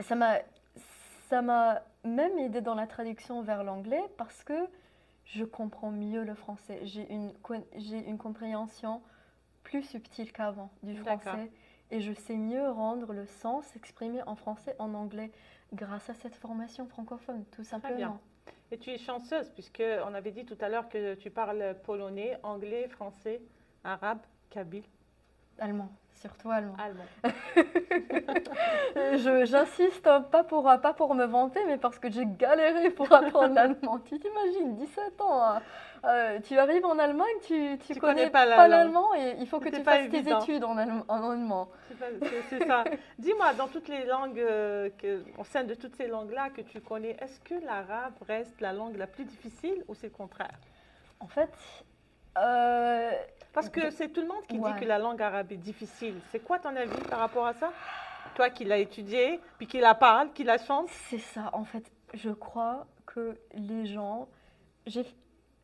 ça m'a, ça m'a même aidé dans la traduction vers l'anglais parce que je comprends mieux le français. J'ai une compréhension plus subtile qu'avant du D'accord. français et je sais mieux rendre le sens exprimé en français en anglais grâce à cette formation francophone, tout Très bien. simplement. Et tu es chanceuse, puisque on avait dit tout à l'heure que tu parles polonais, anglais, français, arabe, kabyle, Allemand, surtout allemand. allemand. J'insiste pas pour me vanter, mais parce que j'ai galéré pour apprendre l'allemand. Tu t'imagines, 17 ans, tu arrives en Allemagne, tu connais pas la pas langue. l'allemand et il faut que C'était tu pas fasses tes évident. études en allemand. C'est ça. Dis-moi, dans toutes les langues, au sein de toutes ces langues-là que tu connais, est-ce que l'arabe reste la langue la plus difficile ou c'est le contraire? En fait, euh, Parce que c'est tout le monde qui dit ouais, que la langue arabe est difficile. C'est quoi ton avis par rapport à ça? Toi qui l'as étudiée, puis qui la parle, qui la chante? c'est ça. En fait, je crois que les gens. j'ai-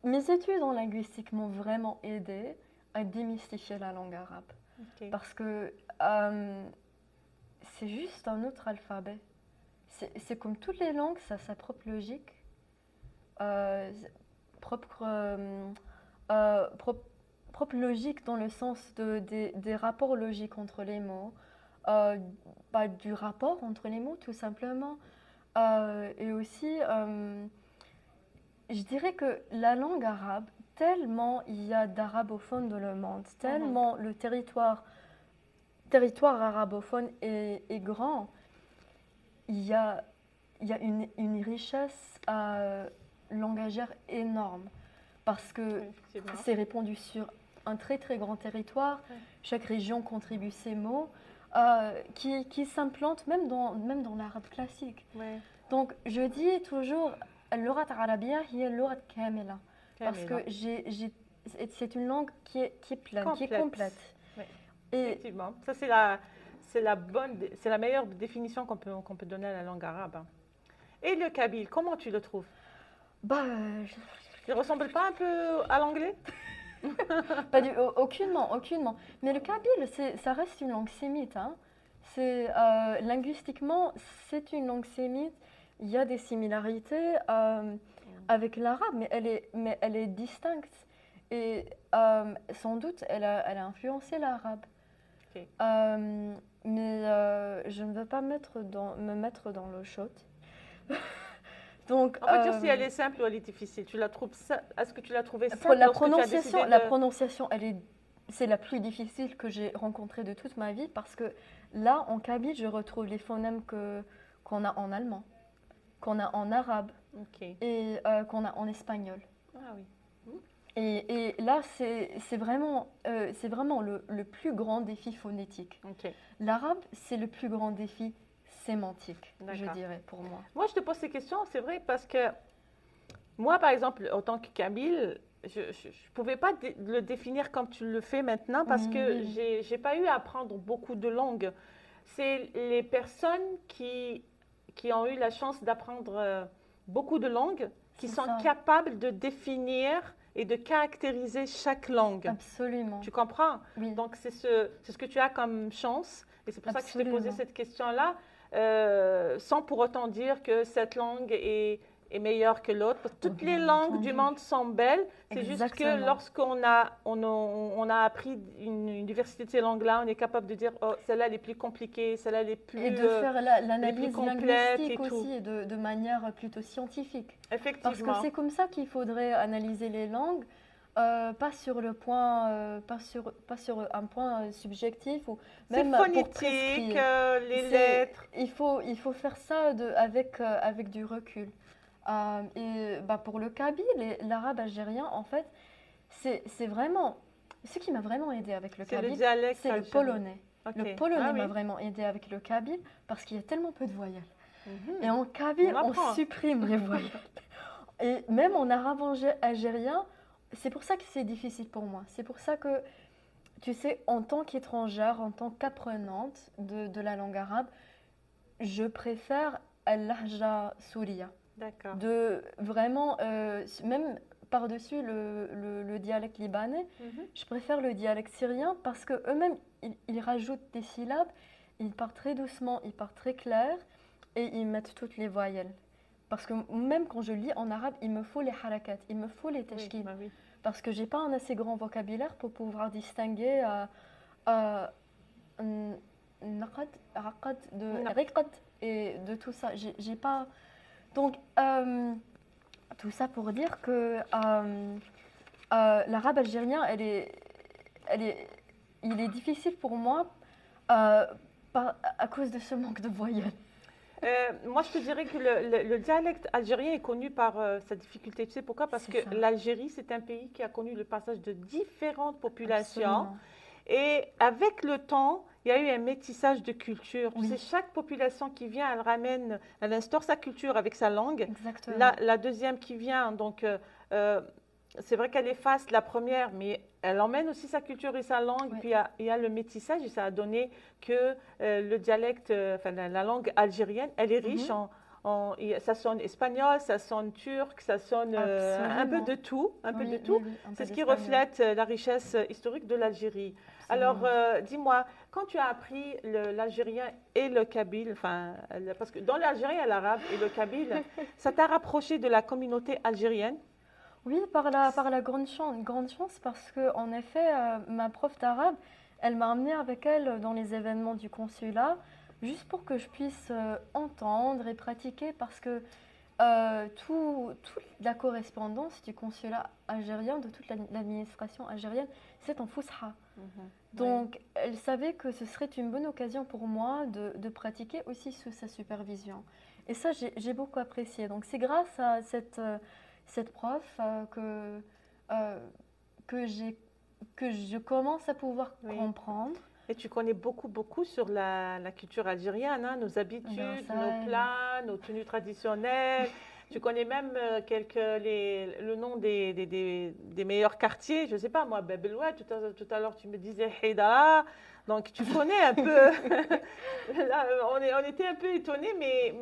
Mes études en linguistique m'ont vraiment aidé à démystifier la langue arabe. Ok. Parce que c'est juste un autre alphabet. C'est comme toutes les langues, ça a sa propre logique, euh, propre, propre logique dans le sens des rapports logiques entre les mots, euh, du rapport entre les mots tout simplement. Et aussi, je dirais que la langue arabe, tellement il y a d'arabophones dans le monde, tellement le territoire arabophone est grand, il y a, il y a une richesse langagière énorme parce que Oui, effectivement. c'est répandu sur un très très grand territoire. Ouais. Chaque région contribue ses mots qui s'implantent même dans l'arabe classique. Ouais. Donc je dis toujours اللغة العربية هي اللغة كاملة parce Kamila. que c'est une langue qui est pleine, qui est Complète. complète. Oui. Et Effectivement. Ça, c'est la meilleure définition qu'on peut donner à la langue arabe. Hein. Et le kabyle, comment tu le trouves? bah, Il ressemble pas un peu à l'anglais? aucunement. Mais le kabyle, ça reste une langue sémite. Hein. Linguistiquement, c'est une langue sémite. Il y a des similarités avec l'arabe, mais elle est distincte. Et sans doute, elle a influencé l'arabe. Ok. Mais je ne veux pas me mettre dans l'eau chaude. Donc, On peut dire si elle est simple ou elle est difficile. Est-ce que tu l'as trouvée simple pour la lorsque tu as décidé prononciation, la prononciation, c'est la plus difficile que j'ai rencontrée de toute ma vie parce que là, en kabyle, je retrouve les phonèmes qu'on a en allemand, qu'on a en arabe Ok. et qu'on a en espagnol. Ah oui. Et là, c'est vraiment le plus grand défi phonétique. Ok. L'arabe, c'est le plus grand défi sémantique, je D'accord. dirais, pour moi. Moi, je te pose ces questions, c'est vrai, parce que moi, par exemple, en tant que Kabyle, je ne pouvais pas le définir comme tu le fais maintenant parce Oui, que oui, j'ai pas eu à apprendre beaucoup de langues. C'est les personnes qui ont eu la chance d'apprendre beaucoup de langues qui c'est sont ça, capables de définir et de caractériser chaque langue. absolument. Tu comprends? Oui, Donc, c'est ce que tu as comme chance. Et c'est pour ça que je t'ai posé absolument. cette question-là, sans pour autant dire que cette langue est meilleure que l'autre. Parce que toutes les Bien langues du entendu. monde sont belles. C'est juste que Exactement. lorsqu'on on a appris une diversité de ces langues-là, on est capable de dire, oh, celle-là, elle est plus compliquée, celle-là, Et de faire elle est plus l'analyse complète et linguistique tout. aussi, de manière plutôt scientifique. Parce que Effectivement. c'est comme ça qu'il faudrait analyser les langues, pas sur le point, pas sur un point subjectif ou C'est même pour phonétique, prescrire. les lettres. Il faut faire ça avec du recul. Et bah, pour le kabyle et l'arabe algérien, en fait, c'est vraiment. Ce qui m'a vraiment aidé avec le C'est le kabyle, dialecte c'est le algérien. polonais. Le Ok. polonais Ah m'a oui. vraiment aidé avec le kabyle parce qu'il y a tellement peu de voyelles. Et Mhm. en kabyle, On on apprend. supprime les voyelles. Et même en arabe algérien, c'est pour ça que c'est difficile pour moi. C'est pour ça que, tu sais, en tant qu'étrangère, en tant qu'apprenante de la langue arabe, je préfère al-lahja souria. D'accord. De vraiment, même par-dessus le dialecte libanais, Mhm. je préfère le dialecte syrien parce que eux-mêmes, ils rajoutent des syllabes, ils partent très doucement, ils partent très clair et ils mettent toutes les voyelles. Parce que même quand je lis en arabe, il me faut les harakat, il me faut les Oui, tashkil. bah oui. Parce que j'ai pas un assez grand vocabulaire pour pouvoir distinguer naqad, raqad, de Non. riqad et de tout ça. J'ai pas. Donc, tout ça pour dire que l'arabe algérien, elle est, il est difficile pour moi euh, à cause de ce manque de voyelles. Moi, je te dirais que le dialecte algérien est connu par sa difficulté. Tu sais pourquoi? Parce C'est que ça, l'Algérie, c'est un pays qui a connu le passage de différentes populations. absolument. Et avec le temps, il y a eu un métissage de culture. Tu Oui, sais, chaque population qui vient, elle ramène, elle instaure sa culture avec sa langue. exactement. La deuxième qui vient, donc, c'est vrai qu'elle efface la première, mais elle emmène aussi sa culture et sa langue. Oui. Puis il y a le métissage et ça a donné que le dialecte, enfin la langue algérienne, elle est riche Mhm. ça sonne espagnol, ça sonne turc, ça sonne un peu Absolument. de tout, un peu Oui, de oui, tout. oui, un C'est peu ce qui d'espagnol. reflète la richesse historique de l'Algérie. Alors, Absolument. dis-moi, quand tu as appris l'algérien et le kabyle, enfin, parce que dans l'algérien, il y a l'arabe et le kabyle, ça t'a rapproché de la communauté algérienne? Oui, par la grande chance parce que, en effet, ma prof d'arabe, elle m'a emmenée avec elle dans les événements du consulat, juste pour que je puisse entendre et pratiquer, parce que toute la correspondance du consulat algérien, de toute l'administration algérienne, c'est en Fusha. Mhm. Oui. Donc, elle savait que ce serait une bonne occasion pour moi de pratiquer aussi sous sa supervision. Et ça, j'ai beaucoup apprécié. Donc, c'est grâce à cette prof euh, que que je commence à pouvoir Oui. comprendre. Et tu connais beaucoup, beaucoup sur la culture algérienne, hein, nos Ben, habitudes, ça, nos plats, nos tenues traditionnelles. Tu connais même le nom des meilleurs quartiers. Je ne sais pas, moi, Bab el Oued, tout à l'heure, tu me disais Haïdara. Donc, tu connais un peu. Là, on était un peu étonnés,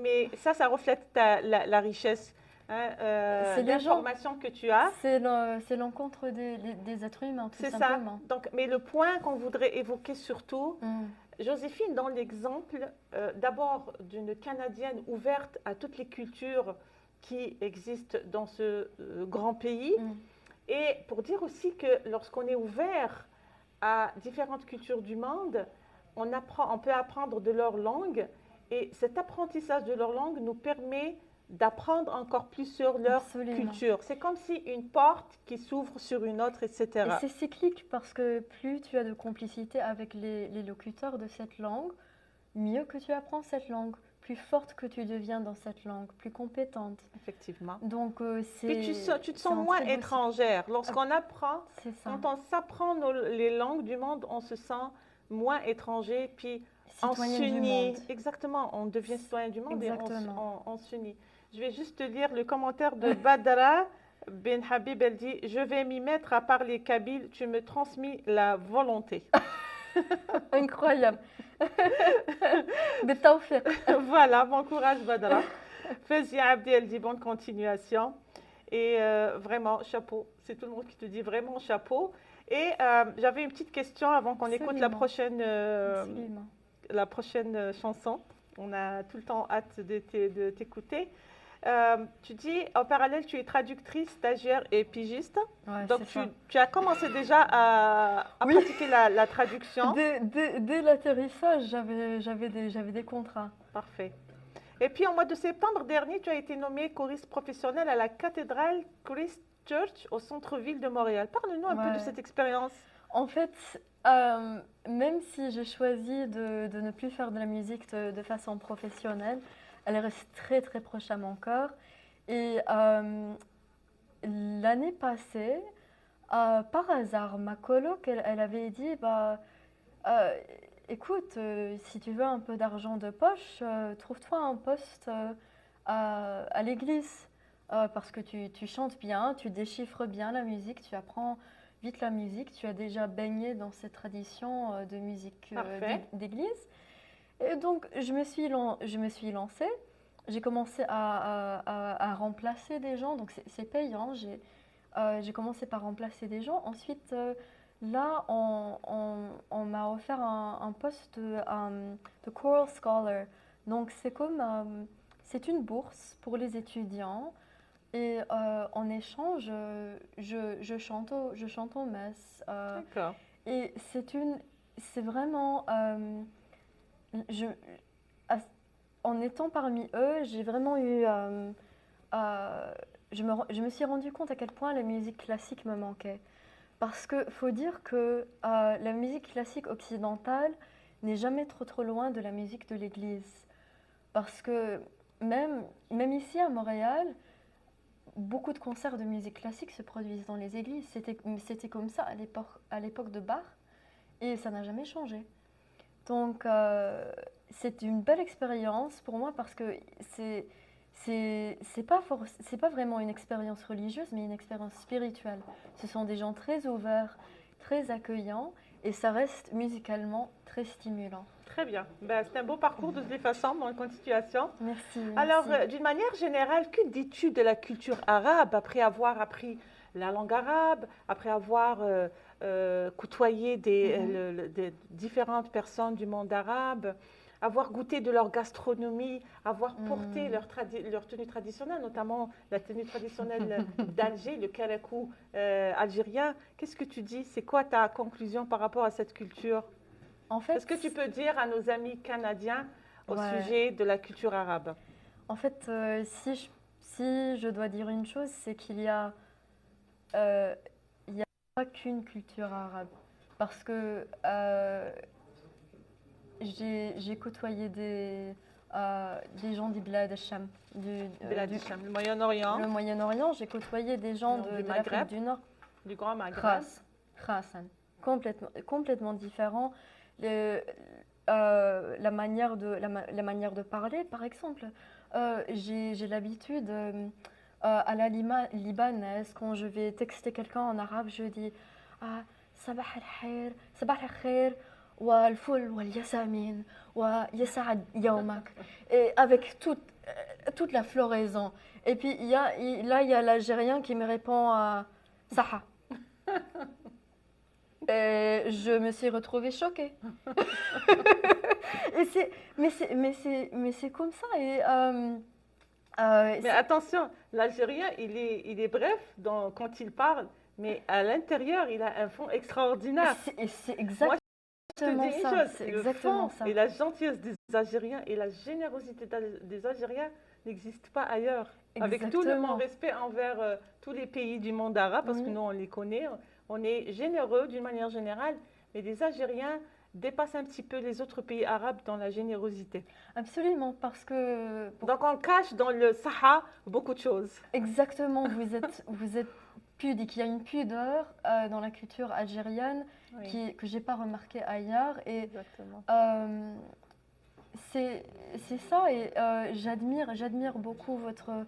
mais ça reflète la richesse hein, c'est les gens, d'informations que tu as. c'est l'encontre des êtres humains, tout C'est ça. simplement. Donc, mais le point qu'on voudrait évoquer surtout, Mm. Joséphine, dans l'exemple d'abord d'une Canadienne ouverte à toutes les cultures qui existent dans ce grand pays, Mm. et pour dire aussi que lorsqu'on est ouvert à différentes cultures du monde, on peut apprendre de leur langue, et cet apprentissage de leur langue nous permet d'apprendre encore plus sur leur Absolument. culture. C'est comme si une porte qui s'ouvre sur une autre, Et etc. c'est cyclique parce que plus tu as de complicité avec les locuteurs de cette langue, mieux que tu apprends cette langue, plus forte que tu deviens dans cette langue, plus compétente. Effectivement. Donc Puis tu te c'est sens un moins très beau cycle. étrangère. Lorsqu'on apprend, C'est ça. quand on s'apprend les langues du monde, on se sent moins étranger. Puis citoyenne du s'unit. monde. Exactement, on devient citoyen du monde et Exactement. on s'unit. Je vais juste te lire le commentaire de Badra Ben Habib. Elle dit: je vais m'y mettre à parler kabyle, tu me transmis la volonté. Incroyable. بالتوفيق. Voilà, bon courage, Badra. Fazia Abdi, elle dit bonne continuation. Et vraiment, chapeau. C'est tout le monde qui te dit vraiment chapeau. Et j'avais une petite question avant qu'on écoute Absolument. Absolument. la prochaine chanson. On a tout le temps hâte de t'écouter. Tu dis, en parallèle, tu es traductrice, stagiaire et pigiste. Ouais, Donc, c'est ça. tu as commencé déjà à Oui. pratiquer la traduction. Dès l'atterrissage, j'avais des contrats. Parfait. Et puis, au mois de septembre dernier, tu as été nommée choriste professionnelle à la cathédrale Christ Church au centre-ville de Montréal. Parle-nous un peu de Ouais. cette expérience. En fait, même si j'ai choisi de ne plus faire de la musique de façon professionnelle, elle reste très très proche à mon cœur. Et l'année passée, par hasard, ma coloc, elle avait dit, bah, euh, écoute, si tu veux un peu d'argent de poche, trouve-toi un poste à l'église. Parce que tu chantes bien, tu déchiffres bien la musique, tu apprends vite la musique, tu as déjà baigné dans cette tradition de musique Parfait. d'église. Et donc, je me suis lancée. J'ai commencé à remplacer des gens, donc c'est payant. J'ai commencé par remplacer des gens. Ensuite, là, on m'a offert un poste de choral scholar. Donc, c'est une bourse pour les étudiants. Et en échange, je chante aux messes. D'accord. Et c'est vraiment, je, à- en étant parmi eux, j'ai vraiment eu, je me suis rendu compte à quel point la musique classique me manquait. Parce que faut dire que la musique classique occidentale n'est jamais trop loin de la musique de l'Église. Parce que même ici à Montréal, beaucoup de concerts de musique classique se produisent dans les églises. C'était comme ça à l'époque de Bach et ça n'a jamais changé. Donc c'est une belle expérience pour moi parce que c'est pas vraiment une expérience religieuse mais une expérience spirituelle. Ce sont des gens très ouverts, très accueillants et ça reste musicalement très stimulant. Très bien. Ben, c'est un beau parcours de toutes les façons, bonne continuation. Merci, Alors, merci. d'une manière générale, que dis-tu de la culture arabe après avoir appris la langue arabe, après avoir côtoyé des différentes personnes du monde arabe, avoir goûté de leur gastronomie, avoir porté leur tenue traditionnelle, notamment la tenue traditionnelle d'Alger, le karakou algérien. Qu'est-ce que tu dis? C'est quoi ta conclusion par rapport à cette culture? En fait, Qu'est-ce que tu peux dire à nos amis canadiens au ouais. sujet de la culture arabe? En fait, si je dois dire une chose, c'est euh, il y a pas qu'une culture arabe. Parce que j'ai côtoyé des gens du Bled al-Sham, Bilad du Hicham, le Moyen-Orient, le Moyen-Orient. J'ai côtoyé des gens du de l'Afrique Maghreb, du Nord. du Grand Maghreb. Khasan. Complètement différent. La manière de parler, par exemple, j'ai l'habitude à la libanaise, quand je vais texter quelqu'un en arabe, je dis ah, sabah al-khair, sabah al-khair, wa al-ful, wa al-yasamin, wa yasa'ad yawmak. Et avec toute la floraison. Et puis, là, il y a l'Algérien qui me répond Saha. Et je me suis retrouvée choquée. Et mais c'est comme ça. Et, Mais attention, l'Algérien, il est bref quand il parle, mais à l'intérieur, il a un fond extraordinaire. c'est Moi, je te exactement dis une ça. chose, C'est le exactement fond ça. et la gentillesse des Algériens et la générosité des Algériens n'existent pas ailleurs. Avec tout le mon Exactement. respect envers tous les pays du monde arabe, parce que Oui, nous, on les connaît, on est généreux d'une manière générale, mais les Algériens dépassent un petit peu les autres pays arabes dans la générosité. absolument. Parce que, Donc, on cache dans le Sahara beaucoup de choses. exactement, vous êtes pudique. Il y a une pudeur dans la culture algérienne Oui, que je n'ai pas remarqué ailleurs. Et exactement. c'est ça. Et j'admire beaucoup votre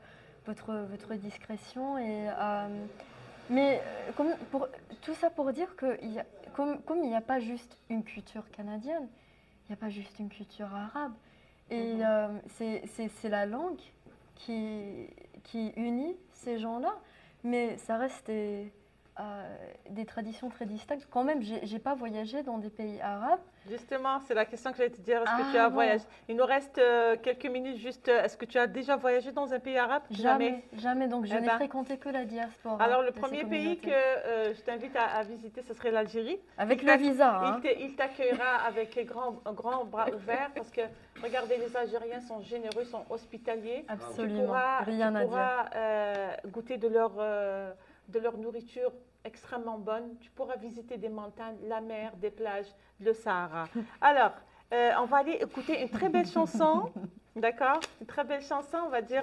discrétion. Mais tout ça pour dire que comme il n'y a pas juste une culture canadienne, il n'y a pas juste une culture arabe. Et c'est la langue qui unit ces gens-là. Mais ça reste des traditions très distinctes. Quand même, j'ai pas voyagé dans des pays arabes. Justement, c'est la question que j'allais te dire. Est-ce que tu Ah as bon, voyagé? Il nous reste quelques minutes juste. Est-ce que tu as déjà voyagé dans un pays arabe? jamais, jamais. Donc je Eh n'ai ben, fréquenté que la diaspora alors, le de ces premier pays que communautés. je t'invite à visiter, ce serait l'Algérie. Avec Il le t'ac- visa, hein. il t'accueillera avec les grands bras ouverts parce que, regardez, les Algériens sont généreux, sont hospitaliers. Absolument, rien Tu à dire. pourras goûter de leur nourriture extrêmement bonne. Tu pourras visiter des montagnes, la mer, des plages, le Sahara. Alors, on va aller écouter une très belle chanson, d'accord? Une très belle chanson, on va dire.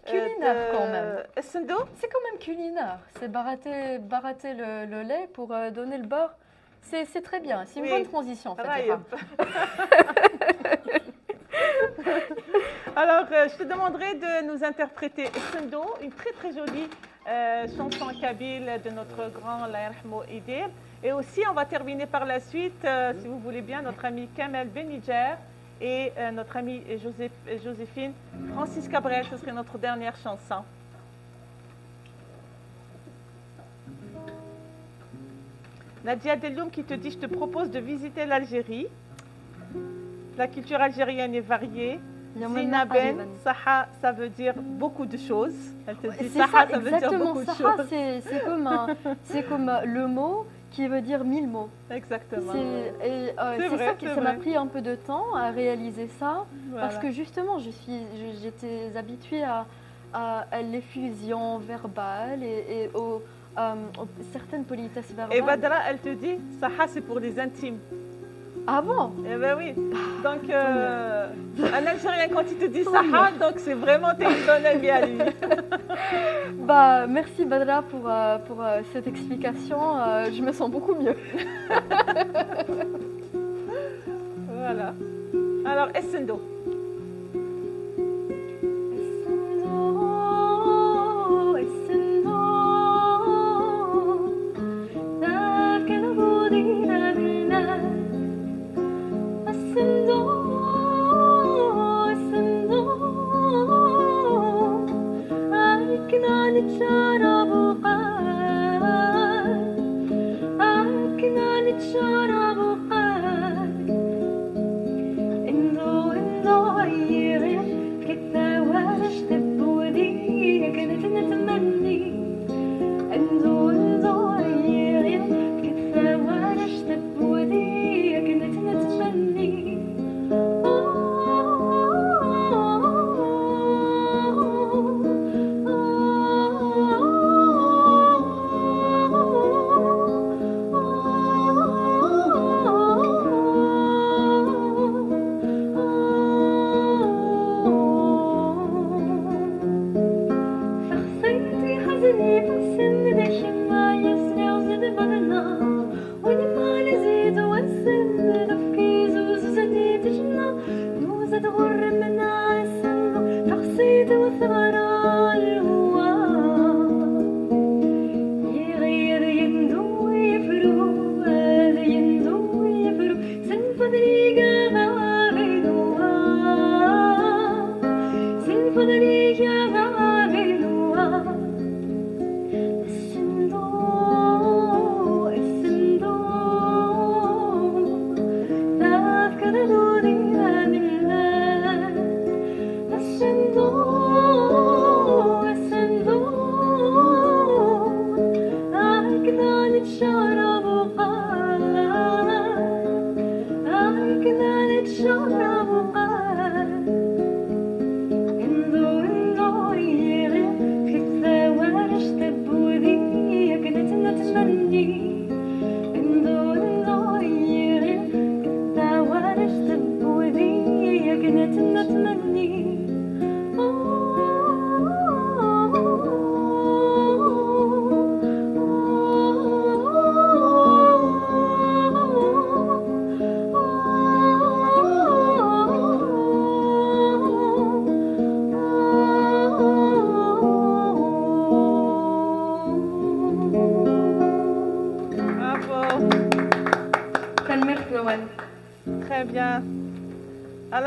Culinaire quand même. Essendo? C'est quand même culinaire. C'est barater le lait pour donner le beurre. C'est très bien. C'est une Oui. bonne transition, Ah, Fatiha. Alors, je te demanderai de nous interpréter Essendo, une très très jolie chanson kabyle de notre grand Allah yarhamou Idir. Et aussi, on va terminer par la suite, si vous voulez bien, notre ami Kamel Beniger et notre amie Joséphine Francis Cabrel. Ce serait notre dernière chanson. Nadia Deloum qui te dit, je te propose de visiter l'Algérie. La culture algérienne est variée. Zina Ben, Saha, ça veut dire beaucoup de choses. Elle te dit Saha, ça veut dire beaucoup de Saha, choses. c'est comme le mot qui veut dire 1000 mots. Exactement. C'est ça qui ça m'a pris un peu de temps à réaliser ça, Voilà. parce que justement, j'étais habituée à l'effusion verbale et aux certaines politesses verbales. Et Badra, elle te dit Saha, c'est pour les intimes. Ah bon? Eh bien oui. Donc, un Algérien, quand il te dit Saha, donc c'est vraiment t'es une bonne amie à lui. Bah, merci Badra pour cette explication. Je me sens beaucoup mieux. Voilà. Alors, Essendo.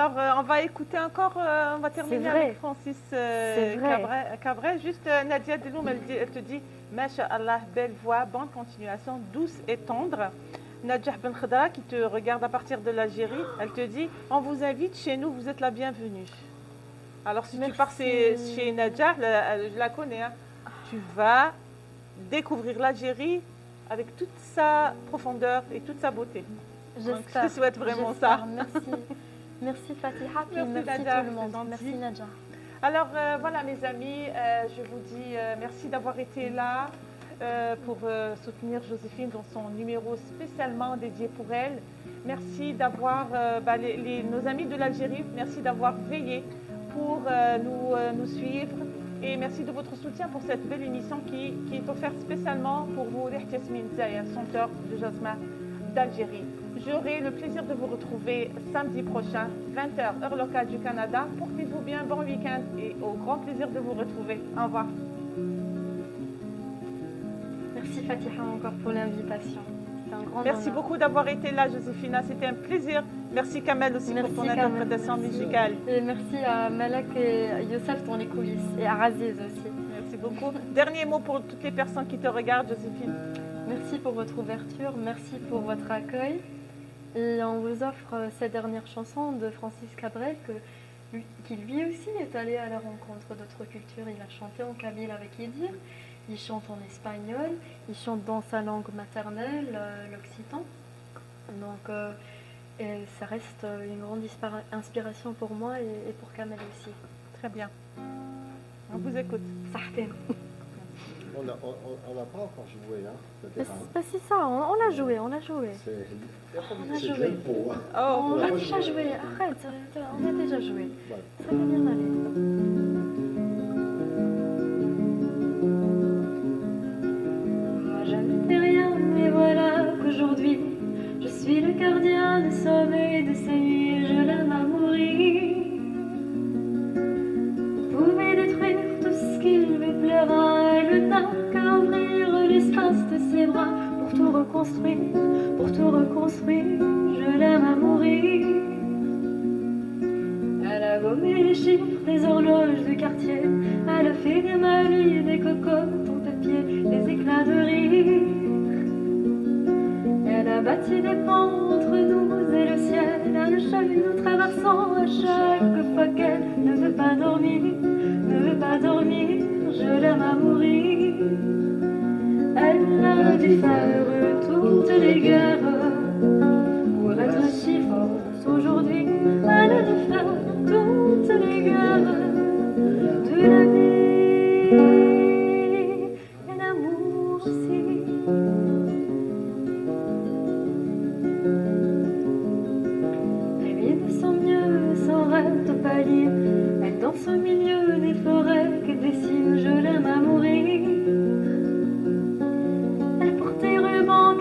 Alors, on va écouter encore, on va terminer vrai. avec Francis C'est vrai. Cabret. Juste, Nadia Deloum, elle te dit, Masha'Allah, belle voix, bonne continuation, douce et tendre. Nadjah Ben Khadra, qui te regarde à partir de l'Algérie, elle te dit, on vous invite chez nous, vous êtes la bienvenue. Alors, si tu pars chez Nadjah, je la connais, hein, tu vas découvrir l'Algérie avec toute sa profondeur et toute sa beauté. Donc, je te souhaite vraiment ça. Merci. Merci Fatiha, puis merci Nadja, tout le monde. c'est Merci gentil. Nadja. Alors voilà mes amis, je vous dis merci d'avoir été là pour soutenir Joséphine dans son numéro spécialement dédié pour elle. Merci d'avoir, nos amis de l'Algérie, merci d'avoir veillé pour nous suivre et merci de votre soutien pour cette belle émission qui est offerte spécialement pour vous, Yasmine Zaya, chanteur de Jasmin d'Algérie. J'aurai le plaisir de vous retrouver samedi prochain, 20h, heure locale du Canada. Portez-vous bien, bon week-end et au grand plaisir de vous retrouver. Au revoir. Merci Fatiha encore pour l'invitation. C'est un grand Merci honneur. beaucoup d'avoir été là, Joséphina. C'était un plaisir. Merci Kamel aussi Merci, pour ton Kamel. interprétation musicale. Et merci à Malak et Youssef dans les coulisses et à Aziz aussi. Merci beaucoup. Dernier mot pour toutes les personnes qui te regardent, Joséphine. Merci pour votre ouverture, merci pour votre accueil. Et on vous offre cette dernière chanson de Francis Cabrel qui lui aussi est allé à la rencontre d'autres cultures. Il a chanté en kabyle avec Idir, il chante en espagnol, il chante dans sa langue maternelle, l'occitan. Donc ça reste une grande inspiration pour moi et pour Kamel aussi. Très bien. On vous écoute. Sahten. On n'a pas encore joué, hein. C'est ça, on l'a joué, on l'a joué. C'est déjà le pot, hein. Oh, On a déjà joué, arrête, on a déjà joué. Ça va bien aller. Moi je n'étais rien, mais voilà qu'aujourd'hui je suis le gardien des sommeils de ces nuits, je l'aime à mourir. Vous pouvez détruire tout ce qu'il vous plaira, elle n'a qu'à ouvrir l'espace de ses bras pour tout reconstruire, je l'aime à mourir. Elle a gommé les chiffres des horloges du quartier, elle a fait des malus, des cocottes en papier, des éclats de rire. Elle a bâti des ponts entre nous et le ciel, un chahut nous traversant à chaque fois qu'elle ne veut pas dormir, je l'aime à mourir. Elle a dû faire toutes les guerres pour être si forte aujourd'hui. Elle a dû faire toutes les guerres de la vie et l'amour aussi. Les nuits de son mieux, son rêve de palier, elle danse au milieu des forêts que dessine, je l'aime à mourir.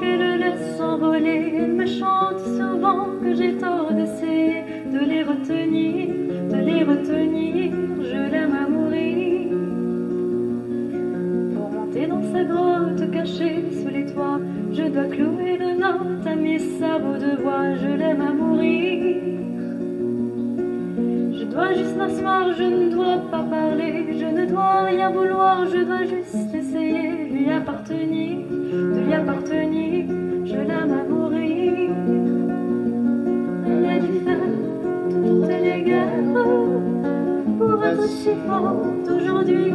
Qu'elle laisse s'envoler, elle me chante souvent que j'ai tort d'essayer de les retenir, je l'aime à mourir. Pour monter dans sa grotte cachée sous les toits, je dois clouer de notes à mes sabots de bois, je l'aime à mourir. Je dois juste m'asseoir, je ne dois pas parler, je ne dois rien vouloir, je dois juste essayer de lui appartenir, je l'aime à mourir. Elle a dû faire toutes les guerres pour être si forte aujourd'hui.